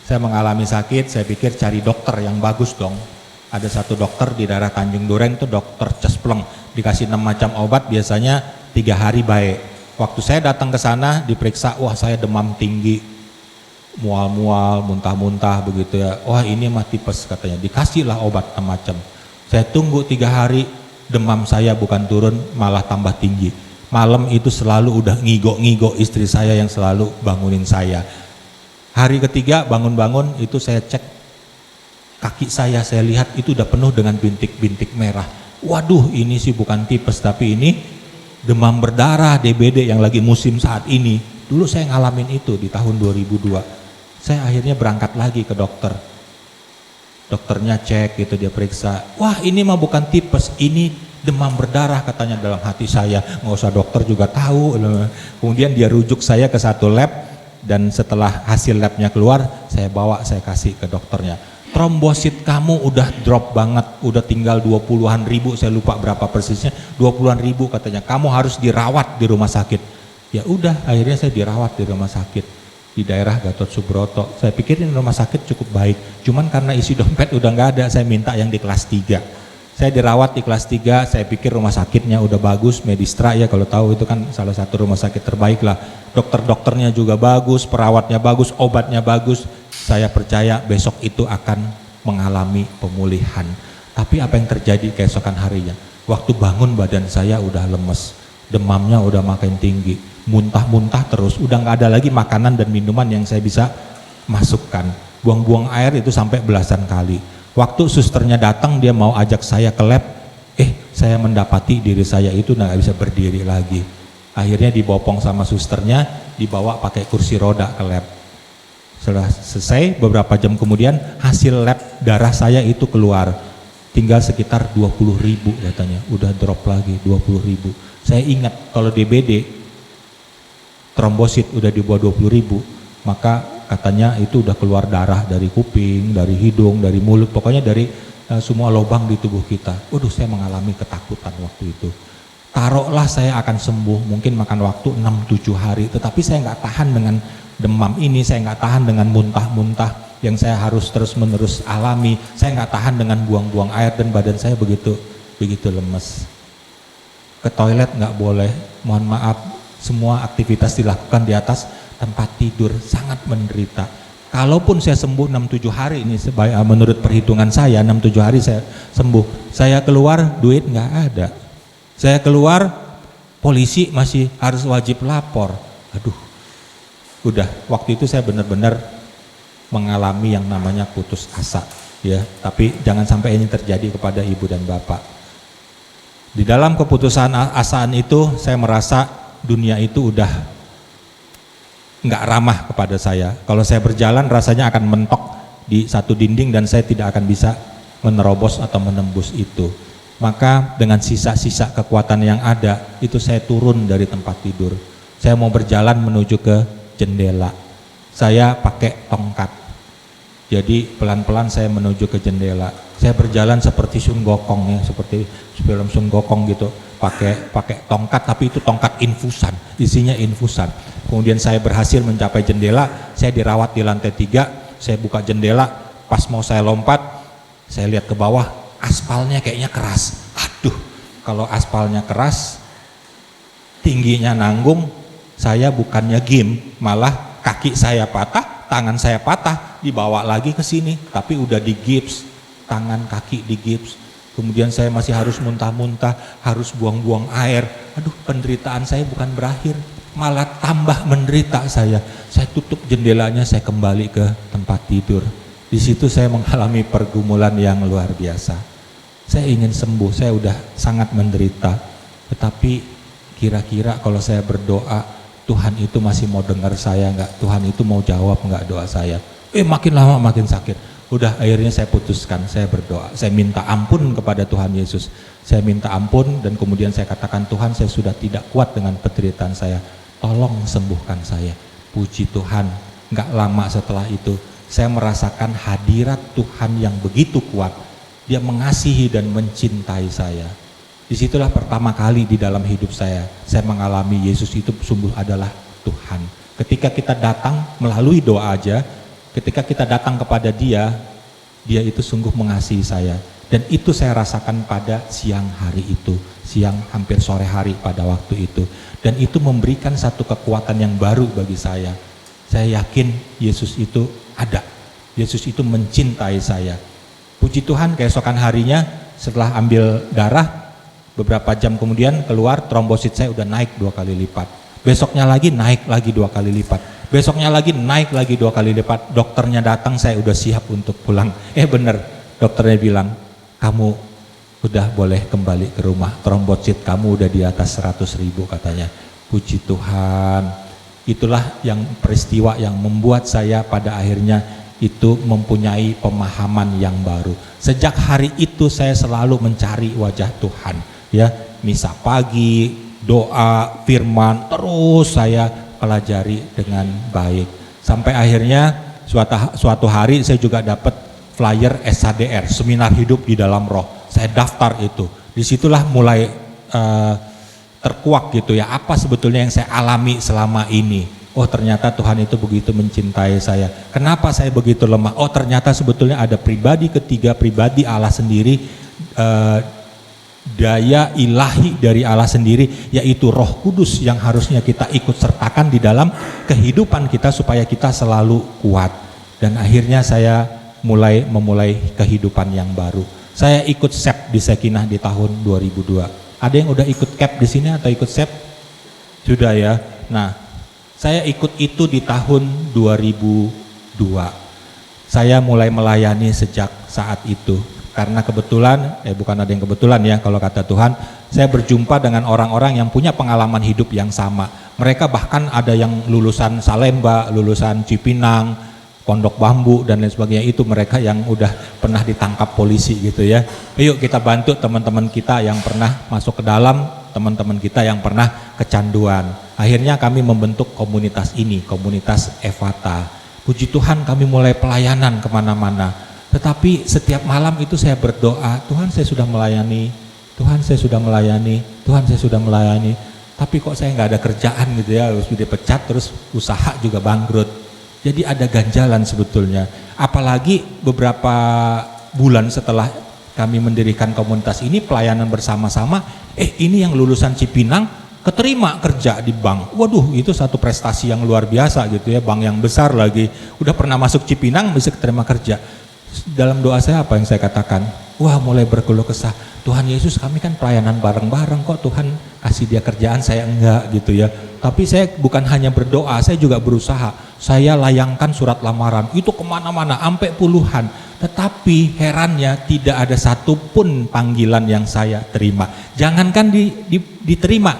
[SPEAKER 6] Saya mengalami sakit, saya pikir cari dokter yang bagus dong. Ada satu dokter di daerah Tanjung Duren itu dokter Cespleng, dikasih 6 macam obat, biasanya 3 hari baik. Waktu saya datang ke sana diperiksa, wah saya demam tinggi, mual-mual, muntah-muntah begitu ya. Wah ini mah tipes katanya, dikasihlah obat 6 macam. Saya tunggu 3 hari, demam saya bukan turun, malah tambah tinggi. Malam itu selalu udah ngigo-ngigo istri saya yang selalu bangunin saya. Hari ketiga bangun-bangun itu saya cek kaki saya lihat itu udah penuh dengan bintik-bintik merah. Waduh, ini sih bukan tipes, tapi ini demam berdarah, DBD yang lagi musim saat ini. Dulu saya ngalamin itu di tahun 2002. Saya akhirnya berangkat lagi ke dokter. Dokternya cek gitu, dia periksa. Wah, ini mah bukan tipes, ini demam berdarah katanya dalam hati saya. Nggak usah dokter juga tahu. Kemudian dia rujuk saya ke satu lab, dan setelah hasil labnya keluar, saya kasih ke dokternya. Trombosit kamu udah drop banget, udah tinggal 20-an ribu, saya lupa berapa persisnya, 20-an ribu katanya, kamu harus dirawat di rumah sakit. Ya udah, akhirnya saya dirawat di rumah sakit di daerah Gatot Subroto. Saya pikir ini rumah sakit cukup baik, cuman karena isi dompet udah nggak ada, saya minta yang di kelas 3. Saya dirawat di kelas 3, saya pikir rumah sakitnya udah bagus, Medistra ya kalau tahu itu kan salah satu rumah sakit terbaik lah. Dokter-dokternya juga bagus, perawatnya bagus, obatnya bagus. Saya percaya besok itu akan mengalami pemulihan. Tapi apa yang terjadi keesokan harinya? Waktu bangun badan saya udah lemes, demamnya udah makin tinggi, muntah-muntah terus, udah nggak ada lagi makanan dan minuman yang saya bisa masukkan. Buang-buang air itu sampai belasan kali. Waktu susternya datang, dia mau ajak saya ke lab, saya mendapati diri saya itu nggak bisa berdiri lagi. Akhirnya dibopong sama susternya, dibawa pakai kursi roda ke lab. Setelah selesai beberapa jam kemudian hasil lab darah saya itu keluar. Tinggal sekitar 20.000 katanya, udah drop lagi 20.000. Saya ingat kalau DBD trombosit udah di bawah 20.000, maka katanya itu udah keluar darah dari kuping, dari hidung, dari mulut, pokoknya dari semua lubang di tubuh kita. Waduh, saya mengalami ketakutan waktu itu. Taruhlah saya akan sembuh, mungkin makan waktu 6-7 hari, tetapi saya nggak tahan dengan demam ini, saya nggak tahan dengan muntah-muntah yang saya harus terus-menerus alami. Saya nggak tahan dengan buang-buang air dan badan saya begitu lemes. Ke toilet nggak boleh, mohon maaf, semua aktivitas dilakukan di atas tempat tidur, sangat menderita. Kalaupun saya sembuh 6-7 hari ini, menurut perhitungan saya 6-7 hari saya sembuh, saya keluar duit nggak ada, saya keluar polisi masih harus wajib lapor. Aduh, udah waktu itu saya benar-benar mengalami yang namanya putus asa, ya. Tapi jangan sampai ini terjadi kepada ibu dan bapak. Di dalam keputusan asaan itu saya merasa dunia itu udah nggak ramah kepada saya. Kalau saya berjalan rasanya akan mentok di satu dinding dan saya tidak akan bisa menerobos atau menembus itu. Maka dengan sisa-sisa kekuatan yang ada itu saya turun dari tempat tidur. Saya mau berjalan menuju ke jendela. Saya pakai tongkat. Jadi pelan-pelan saya menuju ke jendela. Saya berjalan seperti Sun Gokong ya, seperti film Sun Gokong gitu. Pakai tongkat, tapi itu tongkat infusan, isinya infusan. Kemudian saya berhasil mencapai jendela. Saya dirawat di lantai 3. Saya buka jendela. Pas mau saya lompat, saya lihat ke bawah, aspalnya kayaknya keras. Aduh, kalau aspalnya keras, tingginya nanggung, saya bukannya gim, malah kaki saya patah, tangan saya patah, dibawa lagi ke sini, tapi udah di gips, tangan kaki di gips. Kemudian saya masih harus muntah-muntah, harus buang-buang air. Aduh, penderitaan saya bukan berakhir, malah tambah menderita saya. Saya tutup jendelanya, saya kembali ke tempat tidur. Di situ saya mengalami pergumulan yang luar biasa. Saya ingin sembuh, saya udah sangat menderita. Tetapi kira-kira kalau saya berdoa, Tuhan itu masih mau dengar saya nggak? Tuhan itu mau jawab nggak doa saya? Makin lama makin sakit. Udah akhirnya saya putuskan, saya berdoa. Saya minta ampun kepada Tuhan Yesus. Saya minta ampun dan kemudian saya katakan, Tuhan, saya sudah tidak kuat dengan penderitaan saya. Tolong sembuhkan saya. Puji Tuhan, nggak lama setelah itu saya merasakan hadirat Tuhan yang begitu kuat. Dia mengasihi dan mencintai saya. Disitulah pertama kali di dalam hidup saya mengalami Yesus itu sungguh adalah Tuhan. Ketika kita datang melalui doa aja, ketika kita datang kepada Dia itu sungguh mengasihi saya. Dan itu saya rasakan pada siang hari itu, siang hampir sore hari pada waktu itu. Dan itu memberikan satu kekuatan yang baru bagi saya. Saya yakin Yesus itu ada, Yesus itu mencintai saya. Puji Tuhan, keesokan harinya setelah ambil darah, beberapa jam kemudian keluar trombosit saya udah naik 2 kali lipat. Besoknya lagi naik lagi 2 kali lipat. Besoknya lagi naik lagi 2 kali lipat. Dokternya datang, saya udah siap untuk pulang. Bener, dokternya bilang, kamu udah boleh kembali ke rumah. Trombosit kamu udah di atas 100.000 katanya. Puji Tuhan. Itulah yang peristiwa yang membuat saya pada akhirnya itu mempunyai pemahaman yang baru. Sejak hari itu saya selalu mencari wajah Tuhan. Ya, misa pagi, doa, firman, terus saya pelajari dengan baik. Sampai akhirnya suatu hari saya juga dapat flyer SHDR, Seminar Hidup di Dalam Roh. Saya daftar itu. Disitulah mulai terkuak gitu ya, apa sebetulnya yang saya alami selama ini. Oh, ternyata Tuhan itu begitu mencintai saya. Kenapa saya begitu lemah? Oh, ternyata sebetulnya ada pribadi ketiga, pribadi Allah sendiri, daya ilahi dari Allah sendiri, yaitu Roh Kudus yang harusnya kita ikut sertakan di dalam kehidupan kita supaya kita selalu kuat. Dan akhirnya saya memulai kehidupan yang baru. Saya ikut SEP di Sekinah di tahun 2002. Ada yang udah ikut CAP di sini atau ikut SEP? Sudah ya. Nah, saya ikut itu di tahun 2002. Saya mulai melayani sejak saat itu. Karena kebetulan, bukan ada yang kebetulan ya kalau kata Tuhan, saya berjumpa dengan orang-orang yang punya pengalaman hidup yang sama. Mereka bahkan ada yang lulusan Salemba, lulusan Cipinang, Pondok Bambu dan lain sebagainya, itu mereka yang udah pernah ditangkap polisi gitu ya. Yuk kita bantu teman-teman kita yang pernah masuk ke dalam, teman-teman kita yang pernah kecanduan. Akhirnya kami membentuk komunitas ini, komunitas Evata. Puji Tuhan kami mulai pelayanan kemana-mana. Tetapi setiap malam itu saya berdoa, Tuhan saya sudah melayani, Tuhan saya sudah melayani, Tuhan saya sudah melayani. Tapi kok saya nggak ada kerjaan gitu ya, harus dipecat, terus usaha juga bangkrut. Jadi ada ganjalan sebetulnya. Apalagi beberapa bulan setelah kami mendirikan komunitas ini, pelayanan bersama-sama, ini yang lulusan Cipinang keterima kerja di bank. Waduh, itu satu prestasi yang luar biasa gitu ya, bank yang besar lagi. Udah pernah masuk Cipinang bisa keterima kerja. Dalam doa saya apa yang saya katakan? Wah, mulai berkeluh kesah. Tuhan Yesus, kami kan pelayanan bareng-bareng, kok Tuhan kasih dia kerjaan, saya enggak gitu ya. Tapi saya bukan hanya berdoa, saya juga berusaha. Saya layangkan surat lamaran, itu kemana-mana, sampai puluhan. Tetapi herannya tidak ada satupun panggilan yang saya terima. Jangankan diterima,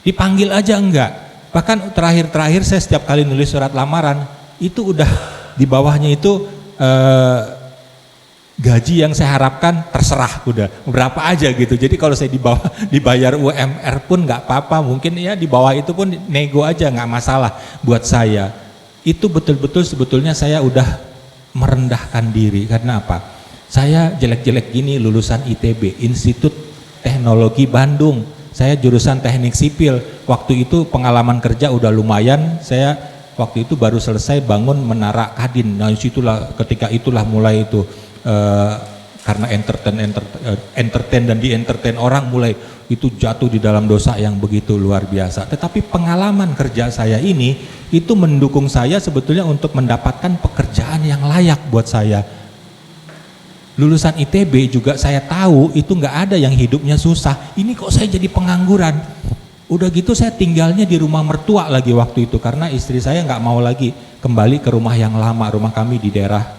[SPEAKER 6] dipanggil aja enggak. Bahkan terakhir-terakhir saya setiap kali nulis surat lamaran, itu udah di bawahnya itu gaji yang saya harapkan terserah, udah berapa aja gitu. Jadi kalau saya dibayar UMR pun nggak apa-apa, mungkin ya di bawah itu pun nego aja, nggak masalah buat saya. Itu betul-betul sebetulnya saya udah merendahkan diri. Karena apa? Saya jelek-jelek gini lulusan ITB, Institut Teknologi Bandung. Saya jurusan teknik sipil. Waktu itu pengalaman kerja udah lumayan. Saya waktu itu baru selesai bangun Menara Kadin. Nah ketika itulah mulai itu karena entertain dan di entertain orang, mulai itu jatuh di dalam dosa yang begitu luar biasa. Tetapi pengalaman kerja saya ini itu mendukung saya sebetulnya untuk mendapatkan pekerjaan yang layak buat saya. Lulusan ITB juga saya tahu itu nggak ada yang hidupnya susah. Ini kok saya jadi pengangguran. Udah gitu saya tinggalnya di rumah mertua lagi waktu itu, karena istri saya nggak mau lagi kembali ke rumah yang lama. Rumah kami di daerah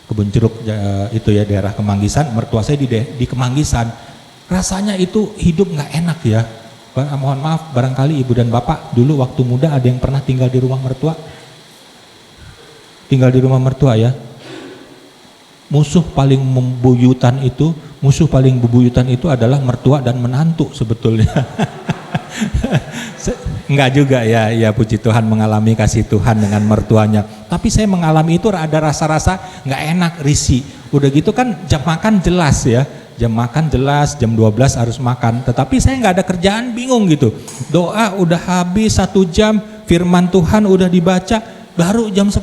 [SPEAKER 6] Kebun Jeruk itu ya, daerah Kemanggisan. Mertua saya di Kemanggisan. Rasanya itu hidup nggak enak ya. Mohon maaf, barangkali ibu dan bapak dulu waktu muda ada yang pernah tinggal di rumah mertua? Tinggal di rumah mertua ya. Musuh paling membuyutan itu adalah mertua dan menantu sebetulnya. Enggak juga ya, ya puji Tuhan mengalami kasih Tuhan dengan mertuanya. Tapi saya mengalami itu ada rasa-rasa nggak enak, risih. Udah gitu kan jam makan jelas ya, jam makan jelas, jam 12 harus makan. Tetapi saya nggak ada kerjaan, bingung gitu. Doa udah habis 1 jam, firman Tuhan udah dibaca, baru jam 10.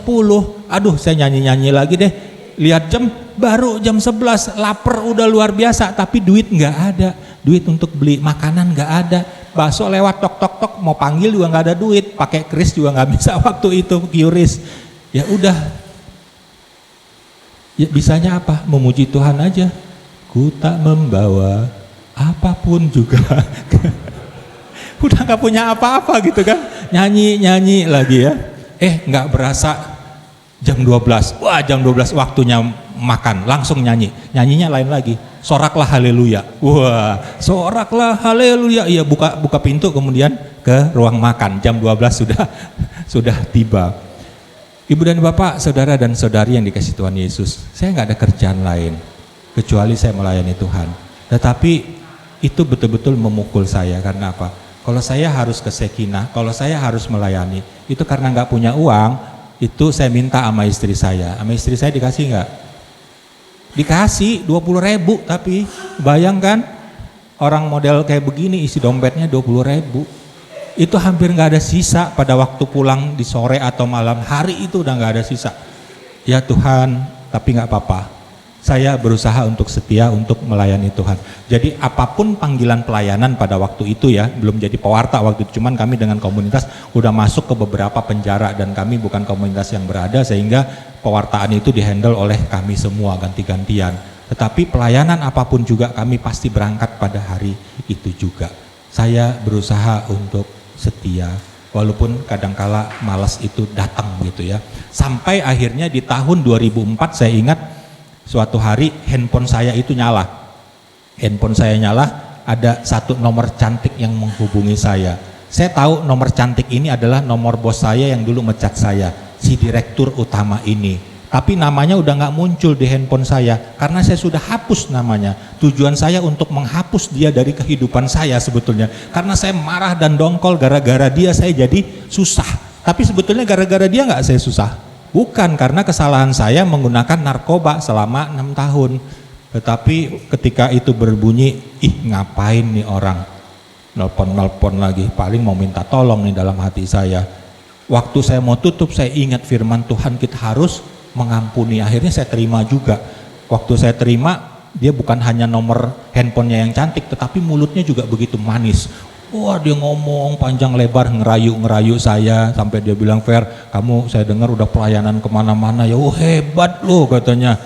[SPEAKER 6] Aduh, saya nyanyi-nyanyi lagi deh. Lihat jam, baru jam 11, lapar udah luar biasa, tapi duit nggak ada. Duit untuk beli makanan nggak ada. Bakso lewat tok, mau panggil juga nggak ada duit, pakai kris juga nggak bisa waktu itu, QRIS. Ya udah, ya bisanya apa? Memuji Tuhan aja. Ku tak membawa apapun juga. Udah nggak punya apa-apa gitu kan, nyanyi lagi ya. Nggak berasa jam 12, wah jam 12 waktunya makan, langsung nyanyinya lain lagi. Soraklah haleluya. Wah, soraklah haleluya. Iya, buka pintu kemudian ke ruang makan. Jam 12 sudah tiba. Ibu dan Bapak, saudara dan saudari yang dikasihi Tuhan Yesus, saya nggak ada kerjaan lain kecuali saya melayani Tuhan. Tetapi itu betul-betul memukul saya. Karena apa? Kalau saya harus ke Sekinah, kalau saya harus melayani, itu karena nggak punya uang, itu saya minta sama istri saya. Sama istri saya dikasih nggak? Dikasih 20.000, tapi bayangkan orang model kayak begini isi dompetnya 20.000. Itu hampir nggak ada sisa pada waktu pulang di sore atau malam hari, itu udah nggak ada sisa. Ya Tuhan, tapi nggak apa-apa. Saya berusaha untuk setia untuk melayani Tuhan. Jadi apapun panggilan pelayanan pada waktu itu ya, belum jadi pewarta waktu itu, cuman kami dengan komunitas udah masuk ke beberapa penjara dan kami bukan komunitas yang berada, sehingga pewartaan itu dihandle oleh kami semua ganti-gantian. Tetapi pelayanan apapun juga kami pasti berangkat pada hari itu juga. Saya berusaha untuk setia walaupun kadangkala malas itu datang gitu ya. Sampai akhirnya di tahun 2004 saya ingat suatu hari handphone saya itu nyala. Handphone saya nyala, ada satu nomor cantik yang menghubungi saya. Saya tahu nomor cantik ini adalah nomor bos saya yang dulu mecat saya, si direktur utama ini. Tapi namanya udah nggak muncul di handphone saya karena saya sudah hapus namanya. Tujuan saya untuk menghapus dia dari kehidupan saya sebetulnya. Karena saya marah dan dongkol gara-gara dia saya jadi susah. Tapi sebetulnya gara-gara dia nggak saya susah. Bukan, karena kesalahan saya menggunakan narkoba selama 6 tahun. Tetapi ketika itu berbunyi, ngapain nih orang nelpon lagi, paling mau minta tolong nih dalam hati saya. Waktu saya mau tutup, saya ingat firman Tuhan, kita harus mengampuni. Akhirnya saya terima juga. Waktu saya terima, dia bukan hanya nomor handphonenya yang cantik, tetapi mulutnya juga begitu manis. Wah, dia ngomong panjang lebar, ngerayu saya, sampai dia bilang, Fer, kamu saya dengar udah pelayanan kemana-mana ya, hebat loh katanya.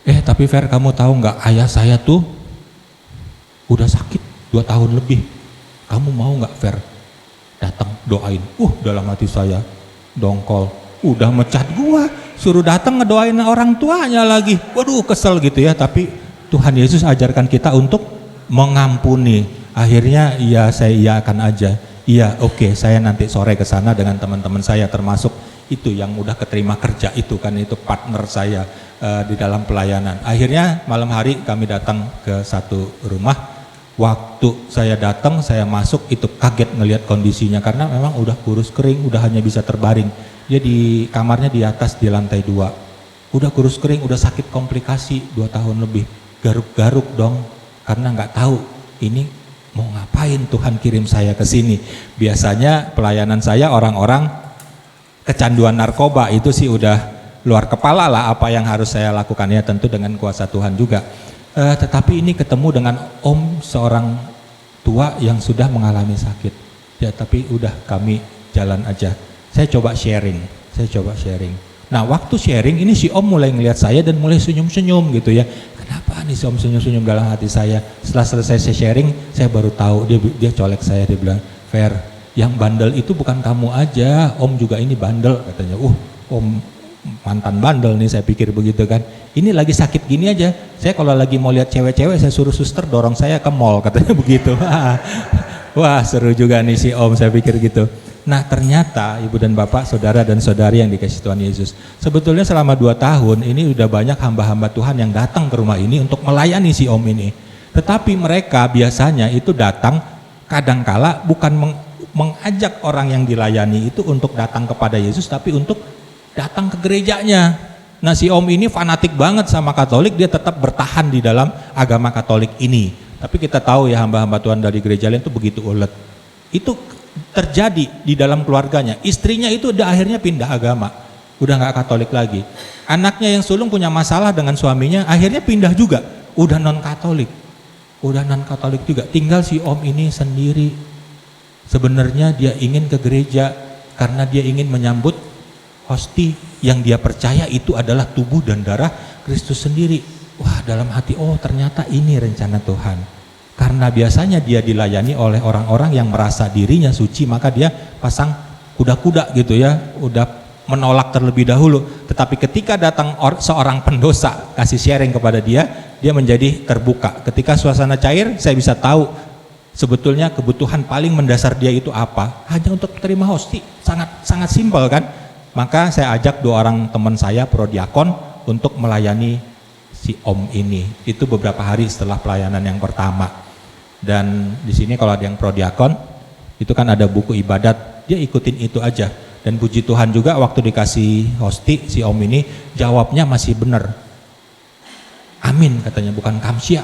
[SPEAKER 6] Tapi Fer, kamu tahu nggak, ayah saya tuh udah sakit 2 tahun lebih. Kamu mau nggak, Fer, datang doain? Dalam hati saya dongkol, udah mecat gua, suruh datang ngedoain orang tuanya lagi. Waduh, kesel gitu ya. Tapi Tuhan Yesus ajarkan kita untuk mengampuni. Akhirnya ya saya iyakan aja. Iya, oke, saya nanti sore ke sana dengan teman-teman saya, termasuk itu yang udah keterima kerja itu kan, itu partner saya di dalam pelayanan. Akhirnya malam hari kami datang ke satu rumah. Waktu saya datang, saya masuk, itu kaget ngelihat kondisinya karena memang udah kurus kering, udah hanya bisa terbaring. Dia di kamarnya di atas di lantai 2. Udah kurus kering, udah sakit komplikasi 2 tahun lebih. Garuk-garuk dong karena nggak tahu ini mau ngapain Tuhan kirim saya ke sini. Biasanya pelayanan saya orang-orang kecanduan narkoba, itu sih udah luar kepala lah apa yang harus saya lakukan, ya tentu dengan kuasa Tuhan juga. Tetapi ini ketemu dengan om seorang tua yang sudah mengalami sakit. Ya tapi udah kami jalan aja. Saya coba sharing. Nah waktu sharing ini si om mulai ngelihat saya dan mulai senyum-senyum gitu ya. Kenapa nih si om senyum-senyum dalam hati saya? Setelah selesai saya sharing, saya baru tahu, dia colek saya, dia bilang, Fer, yang bandel itu bukan kamu aja, om juga ini bandel katanya. Om mantan bandel nih, saya pikir begitu kan. Ini lagi sakit gini aja, saya kalau lagi mau lihat cewek-cewek saya suruh suster dorong saya ke mall katanya begitu. Wah seru juga nih si om, saya pikir gitu. Nah ternyata ibu dan bapak, saudara dan saudari yang dikasih Tuhan Yesus, sebetulnya selama 2 tahun ini udah banyak hamba-hamba Tuhan yang datang ke rumah ini untuk melayani si om ini. Tetapi mereka biasanya itu datang kadangkala bukan mengajak orang yang dilayani itu untuk datang kepada Yesus, tapi untuk datang ke gerejanya. Nah si om ini fanatik banget sama Katolik, dia tetap bertahan di dalam agama Katolik ini. Tapi kita tahu ya hamba-hamba Tuhan dari gereja lain itu begitu ulet. Itu terjadi di dalam keluarganya. Istrinya itu udah akhirnya pindah agama, udah nggak Katolik lagi. Anaknya yang sulung punya masalah dengan suaminya, akhirnya pindah juga, udah non Katolik juga. Tinggal si om ini sendiri. Sebenarnya dia ingin ke gereja karena dia ingin menyambut hosti yang dia percaya itu adalah tubuh dan darah Kristus sendiri. Wah, dalam hati, ternyata ini rencana Tuhan. Karena biasanya dia dilayani oleh orang-orang yang merasa dirinya suci, maka dia pasang kuda-kuda gitu ya, udah menolak terlebih dahulu. Tetapi ketika datang seorang pendosa kasih sharing kepada dia menjadi terbuka. Ketika suasana cair, saya bisa tahu sebetulnya kebutuhan paling mendasar dia itu apa. Hanya untuk terima hosti, sangat simpel kan. Maka saya ajak 2 orang teman saya prodiakon untuk melayani si om ini. Itu beberapa hari setelah pelayanan yang pertama. Dan di sini kalau ada yang prodiakon, itu kan ada buku ibadat, dia ikutin itu aja. Dan puji Tuhan juga waktu dikasih hosti si om ini jawabnya masih benar. Amin katanya, bukan kamsia.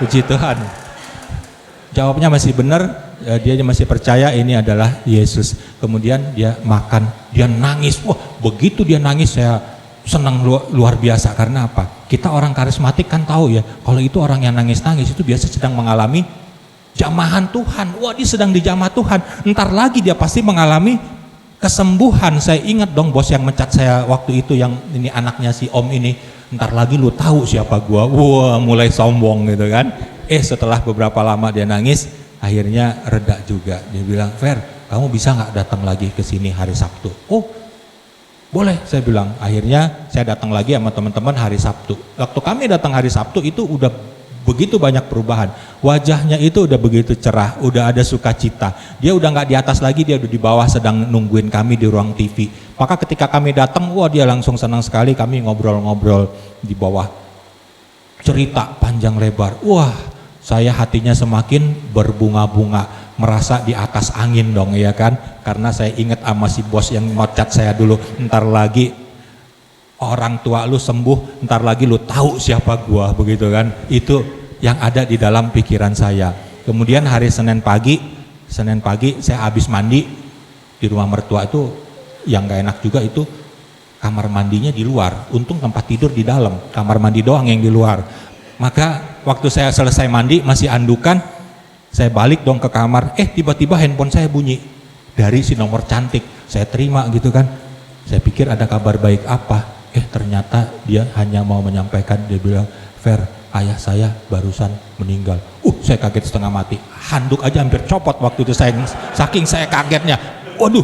[SPEAKER 6] Puji Tuhan. Jawabnya masih benar, dia masih percaya ini adalah Yesus. Kemudian dia makan, dia nangis. Wah, begitu dia nangis saya senang luar biasa. Karena apa? Kita orang karismatik kan tahu ya, kalau itu orang yang nangis-nangis itu biasa sedang mengalami jamahan Tuhan. Wah, dia sedang dijamah Tuhan. Ntar lagi dia pasti mengalami kesembuhan. Saya ingat dong bos yang mencat saya waktu itu, yang ini anaknya si om ini. Ntar lagi lu tahu siapa gua. Wah, mulai sombong gitu kan. Setelah beberapa lama dia nangis, akhirnya reda juga. Dia bilang, Fer, kamu bisa nggak datang lagi ke sini hari Sabtu? Oh, boleh, saya bilang. Akhirnya saya datang lagi sama teman-teman hari Sabtu. Waktu kami datang hari Sabtu itu udah begitu banyak perubahan. Wajahnya itu udah begitu cerah, udah ada sukacita. Dia udah nggak di atas lagi, dia udah di bawah sedang nungguin kami di ruang TV. Maka ketika kami datang, wah dia langsung senang sekali, kami ngobrol-ngobrol di bawah, cerita panjang lebar. Wah, saya hatinya semakin berbunga-bunga, merasa di atas angin dong ya kan, karena saya ingat sama si bos yang ngocat saya dulu, ntar lagi orang tua lu sembuh, ntar lagi lu tahu siapa gua, begitu kan. Itu yang ada di dalam pikiran saya. Kemudian hari Senin pagi saya habis mandi di rumah mertua itu, yang gak enak juga itu kamar mandinya di luar. Untung tempat tidur di dalam, kamar mandi doang yang di luar. Maka waktu saya selesai mandi masih andukan, saya balik dong ke kamar, tiba-tiba handphone saya bunyi dari si nomor cantik. Saya terima gitu kan, saya pikir ada kabar baik apa, ternyata dia hanya mau menyampaikan, dia bilang, "Fer, ayah saya barusan meninggal." Saya kaget setengah mati, handuk aja hampir copot waktu itu, saking saya kagetnya. Waduh,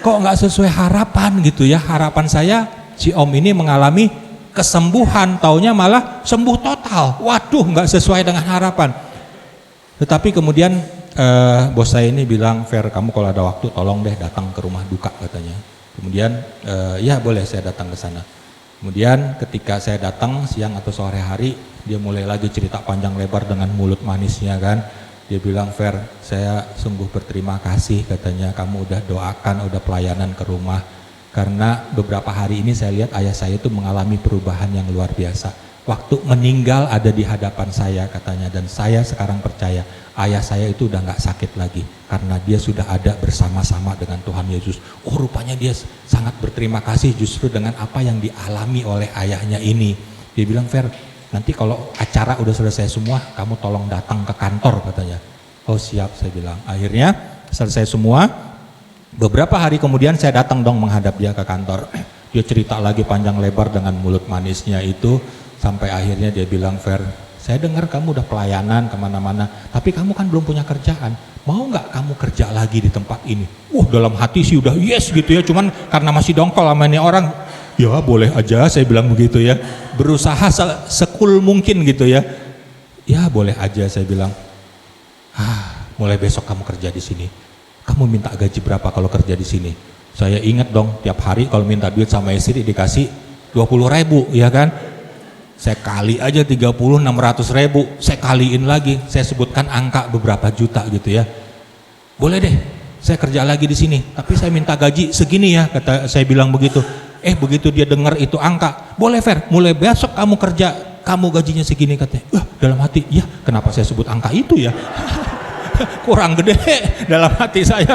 [SPEAKER 6] kok nggak sesuai harapan gitu ya. Harapan saya si om ini mengalami kesembuhan, taunya malah sembuh total. Waduh, nggak sesuai dengan harapan. Tetapi kemudian bos saya ini bilang, "Fer, kamu kalau ada waktu tolong deh datang ke rumah duka," katanya. Kemudian ya boleh, saya datang ke sana. Kemudian ketika saya datang siang atau sore hari, dia mulai lagi cerita panjang lebar dengan mulut manisnya kan. Dia bilang, "Fer, saya sungguh berterima kasih," katanya, "kamu udah doakan, udah pelayanan ke rumah. Karena beberapa hari ini saya lihat ayah saya itu mengalami perubahan yang luar biasa. Waktu meninggal ada di hadapan saya," katanya, "dan saya sekarang percaya ayah saya itu udah gak sakit lagi karena dia sudah ada bersama-sama dengan Tuhan Yesus." Rupanya dia sangat berterima kasih justru dengan apa yang dialami oleh ayahnya ini. Dia bilang, "Fer, nanti kalau acara udah selesai semua, kamu tolong datang ke kantor," katanya. "Oh siap," saya bilang. Akhirnya selesai semua, beberapa hari kemudian saya datang dong menghadap dia ke kantor. Dia cerita lagi panjang lebar dengan mulut manisnya itu, sampai akhirnya dia bilang, "Fer, saya dengar kamu udah pelayanan kemana-mana, tapi kamu kan belum punya kerjaan. Mau nggak kamu kerja lagi di tempat ini?" Dalam hati sih udah yes gitu ya, cuman karena masih dongkol sama ini orang, ya boleh aja, saya bilang begitu ya. Berusaha sekul mungkin gitu ya. Ya boleh aja, saya bilang. Mulai besok kamu kerja di sini. Kamu minta gaji berapa kalau kerja di sini? Saya ingat dong, tiap hari kalau minta duit sama istri dikasih 20.000 ya kan. Saya kali aja 30, 600.000, saya kaliin lagi, saya sebutkan angka beberapa juta gitu ya. "Boleh deh, saya kerja lagi di sini, tapi saya minta gaji segini ya," kata saya bilang begitu. Begitu dia dengar itu angka, "Boleh Fer, mulai besok kamu kerja, kamu gajinya segini," katanya. Dalam hati, ya kenapa saya sebut angka itu ya? Kurang gede dalam hati saya,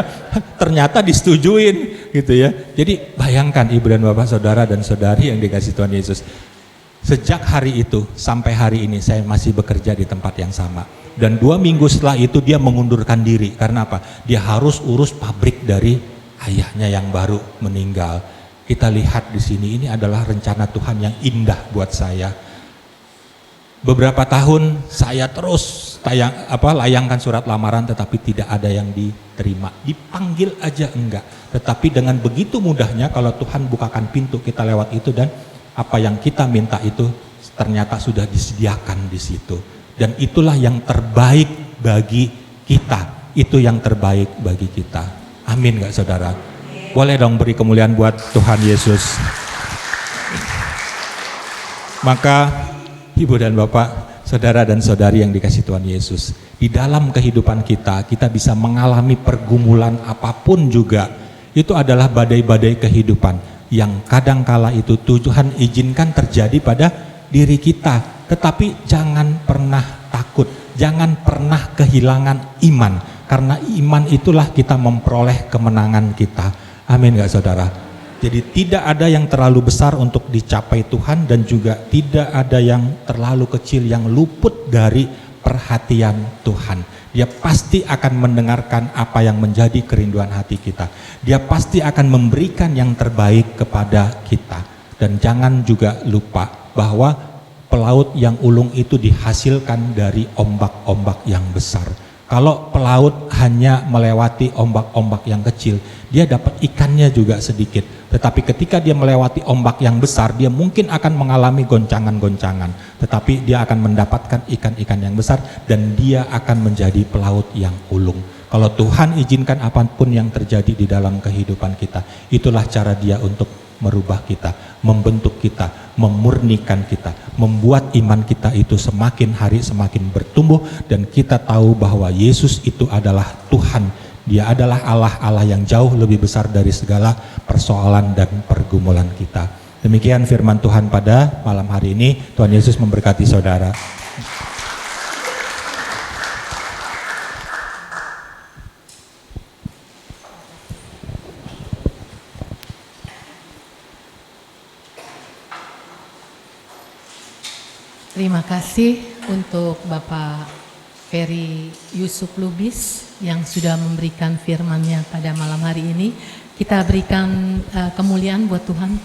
[SPEAKER 6] ternyata disetujuin gitu ya. Jadi bayangkan ibu dan bapak, saudara dan saudari yang dikasih Tuhan Yesus. Sejak hari itu sampai hari ini saya masih bekerja di tempat yang sama. Dan 2 minggu setelah itu dia mengundurkan diri. Karena apa? Dia harus urus pabrik dari ayahnya yang baru meninggal. Kita lihat di sini, ini adalah rencana Tuhan yang indah buat saya. Beberapa tahun saya terus layangkan surat lamaran, tetapi tidak ada yang diterima. Dipanggil aja enggak. Tetapi dengan begitu mudahnya kalau Tuhan bukakan pintu, kita lewat itu, dan apa yang kita minta itu ternyata sudah disediakan di situ. Dan itulah yang terbaik bagi kita. Itu yang terbaik bagi kita. Amin gak saudara? Boleh dong beri kemuliaan buat Tuhan Yesus. Maka ibu dan bapak, saudara dan saudari yang dikasih Tuhan Yesus, di dalam kehidupan kita bisa mengalami pergumulan apapun juga. Itu adalah badai-badai kehidupan yang kadangkala itu Tuhan izinkan terjadi pada diri kita. Tetapi jangan pernah takut, jangan pernah kehilangan iman, karena iman itulah kita memperoleh kemenangan kita. Amin gak saudara? Jadi tidak ada yang terlalu besar untuk dicapai Tuhan, dan juga tidak ada yang terlalu kecil yang luput dari perhatian Tuhan. Dia pasti akan mendengarkan apa yang menjadi kerinduan hati kita. Dia pasti akan memberikan yang terbaik kepada kita. Dan jangan juga lupa bahwa pelaut yang ulung itu dihasilkan dari ombak-ombak yang besar. Kalau pelaut hanya melewati ombak-ombak yang kecil, dia dapat ikannya juga sedikit. Tetapi ketika dia melewati ombak yang besar, dia mungkin akan mengalami goncangan-goncangan. Tetapi dia akan mendapatkan ikan-ikan yang besar, dan dia akan menjadi pelaut yang ulung. Kalau Tuhan izinkan apapun yang terjadi di dalam kehidupan kita, itulah cara Dia untuk merubah kita, membentuk kita, memurnikan kita, membuat iman kita itu semakin hari semakin bertumbuh, dan kita tahu bahwa Yesus itu adalah Tuhan. Dia adalah Allah yang jauh lebih besar dari segala persoalan dan pergumulan kita. Demikian firman Tuhan pada malam hari ini. Tuhan Yesus memberkati saudara.
[SPEAKER 2] Terima kasih untuk Bapak Ferry Yusuf Lubis yang sudah memberikan firman-Nya pada malam hari ini. Kita berikan kemuliaan buat Tuhan.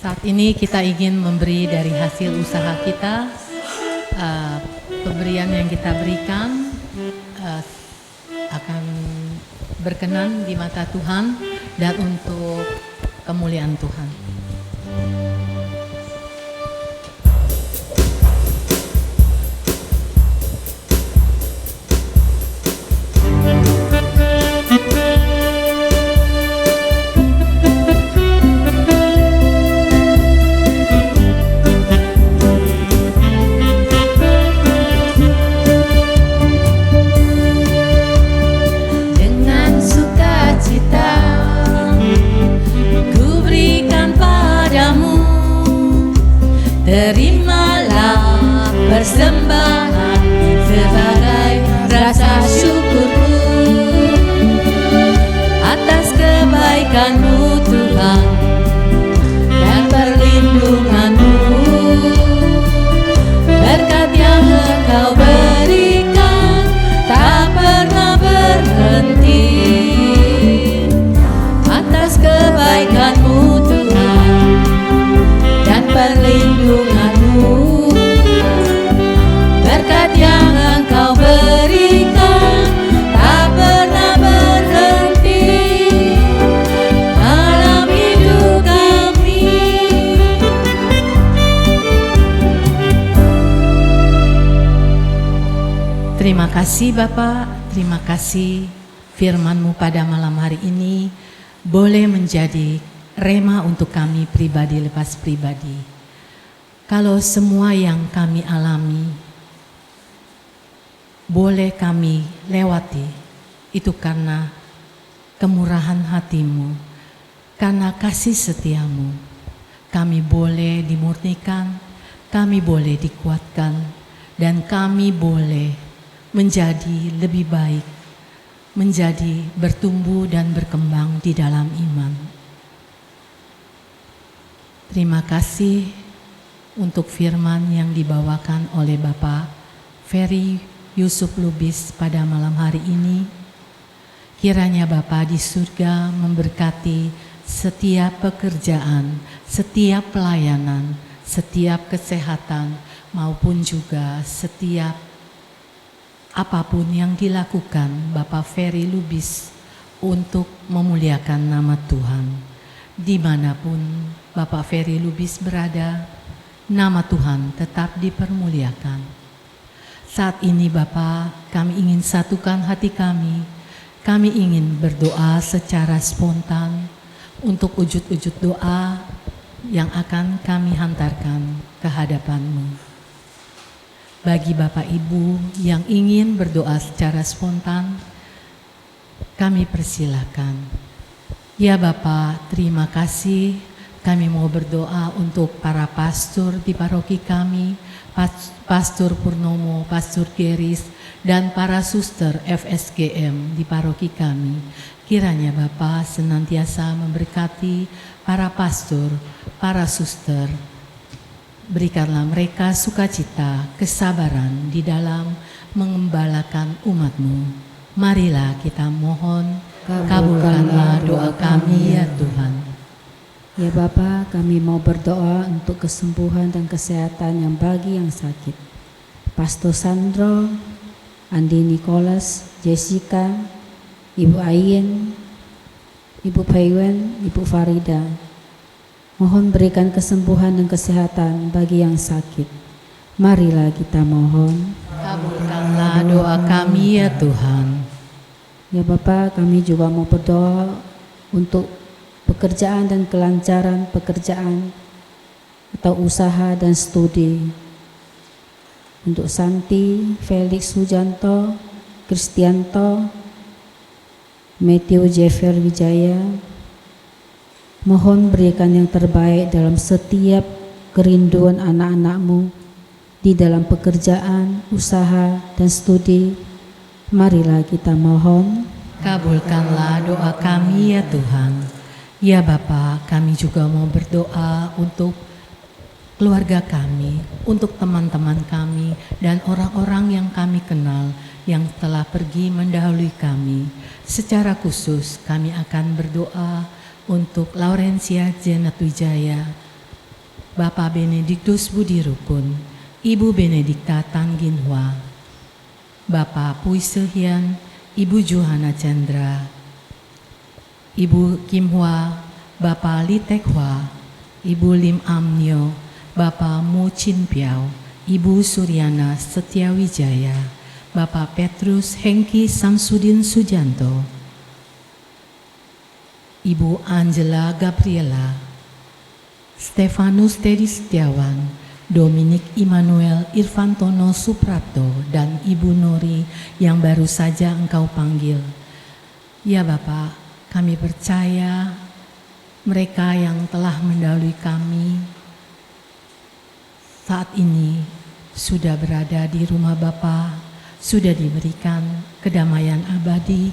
[SPEAKER 2] Saat ini kita ingin memberi dari hasil usaha kita, pemberian yang kita berikan akan berkenan di mata Tuhan dan untuk kemuliaan Tuhan.
[SPEAKER 3] Dengan sukacita ku berikan padamu, terimalah persembahan sebagai rasa syukurku atas kebaikan-Mu Tuhan dan perlindungan-Mu, berkat yang Engkau berikan tak pernah berhenti. Atas kebaikan-Mu Tuhan dan perlindungan-Mu, berkat yang Engkau berikan tak pernah berhenti dalam hidup kami.
[SPEAKER 2] Terima kasih Bapak, terima kasih firman-Mu pada malam hari ini boleh menjadi rema untuk kami pribadi lepas pribadi. Kalau semua yang kami alami boleh kami lewati, itu karena kemurahan hati-Mu, karena kasih setia-Mu. Kami boleh dimurnikan, kami boleh dikuatkan, dan kami boleh menjadi lebih baik, menjadi bertumbuh dan berkembang di dalam iman. Terima kasih untuk firman yang dibawakan oleh Bapak Ferry Yusuf Lubis pada malam hari ini. Kiranya Bapa di surga memberkati setiap pekerjaan, setiap pelayanan, setiap kesehatan, maupun juga setiap apapun yang dilakukan Bapak Ferry Lubis untuk memuliakan nama Tuhan. Dimanapun Bapak Ferry Lubis berada, nama Tuhan tetap dipermuliakan. Saat ini Bapak, kami ingin satukan hati kami. Kami ingin berdoa secara spontan untuk wujud-wujud doa yang akan kami hantarkan ke hadapan-Mu. Bagi Bapak Ibu yang ingin berdoa secara spontan, kami persilakan. Ya Bapak, terima kasih. Kami mau berdoa untuk para pastor di paroki kami, Pastor Purnomo, Pastor Geris, dan para suster FSGM di paroki kami. Kiranya Bapak senantiasa memberkati para pastor, para suster. Berikanlah mereka sukacita, kesabaran di dalam mengembalakan umat-Mu. Marilah kita mohon, kabulkanlah doa kami ya Tuhan.
[SPEAKER 3] Ya Bapa, kami mau berdoa untuk kesembuhan dan kesehatan yang bagi yang sakit. Pastor Sandro, Andi Nicholas, Jessica, Ibu Ayin, Ibu Paywen, Ibu Farida. Mohon berikan kesembuhan dan kesehatan bagi yang sakit. Marilah kita mohon.
[SPEAKER 2] Kabulkanlah doa kami ya Tuhan.
[SPEAKER 3] Ya Bapa, kami juga mau berdoa untuk pekerjaan dan kelancaran pekerjaan atau usaha dan studi. Untuk Santi, Felix Sujanto, Kristianto, Matthew Jeffer Wijaya, mohon berikan yang terbaik dalam setiap kerinduan anak-anak-Mu di dalam pekerjaan, usaha, dan studi. Marilah kita mohon.
[SPEAKER 2] Kabulkanlah doa kami ya Tuhan. Ya Bapa, kami juga mau berdoa untuk keluarga kami, untuk teman-teman kami, dan orang-orang yang kami kenal yang telah pergi mendahului kami. Secara khusus kami akan berdoa untuk Laurencia Janet Wijaya, Bapak Benediktus Budi Rukun, Ibu Benedikta Tan Ginhwa, Bapak Pui Sehian, Ibu Johanna Chandra, Ibu Kim Hwa, Bapak Li Tek Hwa, Ibu Lim Amnyo, Bapak Mu Chin Piao, Ibu Suryana Setia Wijaya, Bapak Petrus Hengki Samsudin Sujanto, Ibu Angela Gabriela, Stefanus Teddy Setiawan, Dominik Immanuel Irfantono Suprapto, dan Ibu Nori yang baru saja Engkau panggil. Ya Bapak, kami percaya mereka yang telah mendahului kami saat ini sudah berada di rumah Bapa, sudah diberikan kedamaian abadi,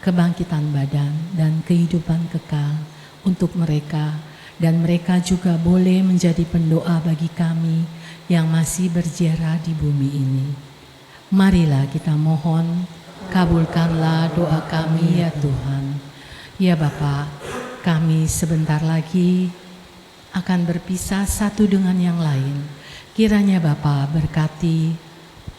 [SPEAKER 2] kebangkitan badan, dan kehidupan kekal untuk mereka. Dan mereka juga boleh menjadi pendoa bagi kami yang masih berziarah di bumi ini. Marilah kita mohon, kabulkanlah doa kami ya Tuhan. Ya Bapa, kami sebentar lagi akan berpisah satu dengan yang lain. Kiranya Bapa berkati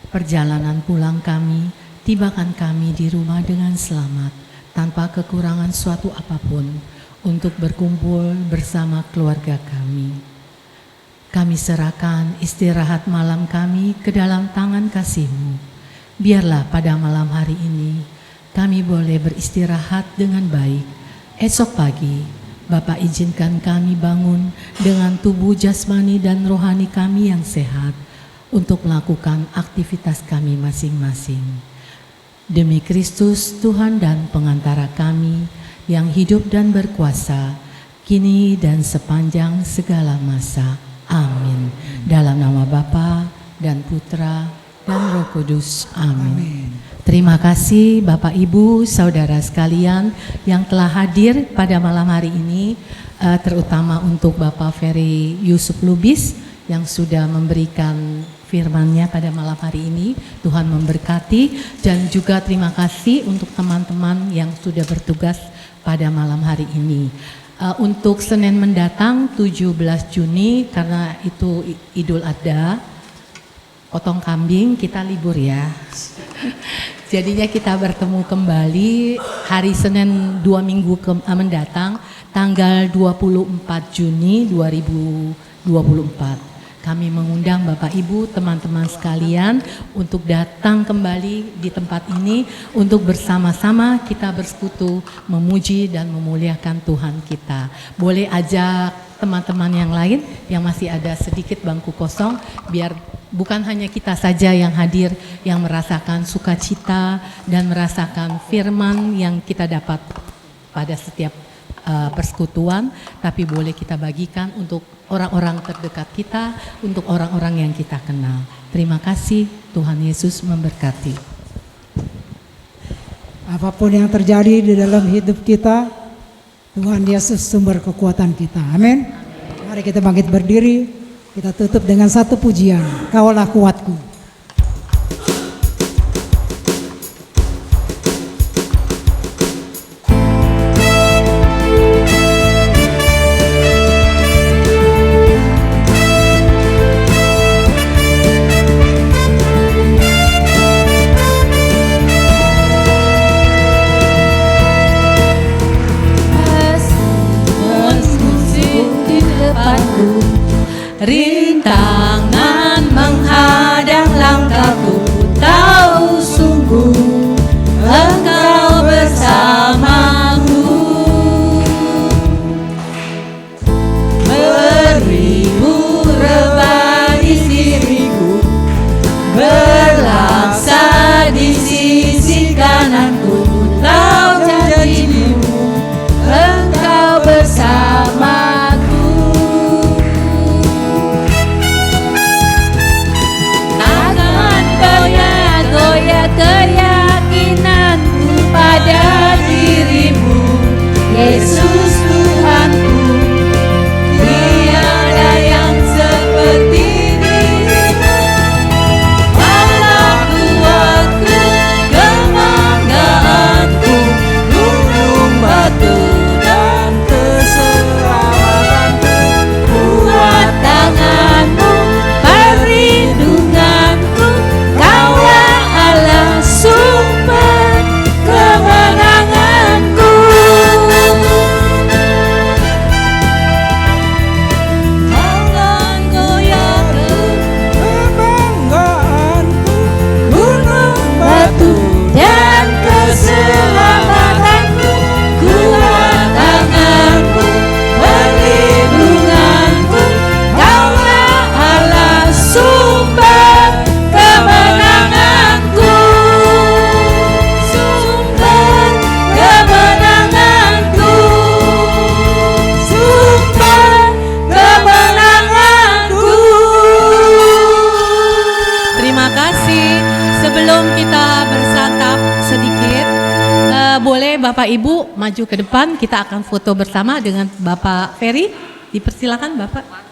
[SPEAKER 2] perjalanan pulang kami, tibakan kami di rumah dengan selamat, tanpa kekurangan suatu apapun, untuk berkumpul bersama keluarga kami. Kami serahkan istirahat malam kami ke dalam tangan kasih-Mu. Biarlah pada malam hari ini kami boleh beristirahat dengan baik. Esok pagi Bapak izinkan kami bangun dengan tubuh jasmani dan rohani kami yang sehat untuk melakukan aktivitas kami masing-masing. Demi Kristus Tuhan dan pengantara kami yang hidup dan berkuasa, kini dan sepanjang segala masa. Amin. Dalam nama Bapa dan Putra dan Roh Kudus. Amin. Terima kasih Bapak Ibu, saudara sekalian yang telah hadir pada malam hari ini, terutama untuk Bapak Ferry Yusuf Lubis yang sudah memberikan firman-Nya pada malam hari ini. Tuhan memberkati, dan juga terima kasih untuk teman-teman yang sudah bertugas pada malam hari ini. Untuk Senin mendatang 17 Juni karena itu Idul Adha, potong kambing, kita libur ya. Jadinya kita bertemu kembali hari Senin 2 minggu mendatang, tanggal 24 Juni 2024. Kami mengundang Bapak Ibu, teman-teman sekalian untuk datang kembali di tempat ini untuk bersama-sama kita bersekutu, memuji dan memuliakan Tuhan kita. Boleh ajak teman-teman yang lain yang masih ada sedikit bangku kosong, biar bukan hanya kita saja yang hadir, yang merasakan sukacita dan merasakan firman yang kita dapat pada setiap persekutuan, tapi boleh kita bagikan untuk orang-orang terdekat kita, untuk orang-orang yang kita kenal. Terima kasih, Tuhan Yesus memberkati.
[SPEAKER 1] Apapun yang terjadi di dalam hidup kita, Tuhan Yesus sumber kekuatan kita. Amin. Mari kita bangkit berdiri, kita tutup dengan satu pujian. Kaulah kuatku.
[SPEAKER 2] Rintangan menghadapi
[SPEAKER 3] kananku, tahu janjimu, Engkau bersamaku. Takkan goyah-goyah keyakinanku pada dirimu, Yesus Tuhanku. Tiada yang seperti dirimu, Allah kuatku, kebanggaanku, gunung batu dan keselamatanku. Kuat tanganmu, perlindunganku, Kaulah Allah sumber kemenanganku. Jangan goyah kebanggaanku, gunung batu dan keselamatanku. Kuat tanganku, perlindunganku, Kaulah Allah sumber kemenanganku. Sumber kemenanganku, sumber kemenanganku.
[SPEAKER 2] Terima kasih. Sebelum kita bersantap sedikit, boleh Bapak Ibu maju ke depan. Kita akan foto bersama dengan Bapak Ferry. Dipersilakan Bapak.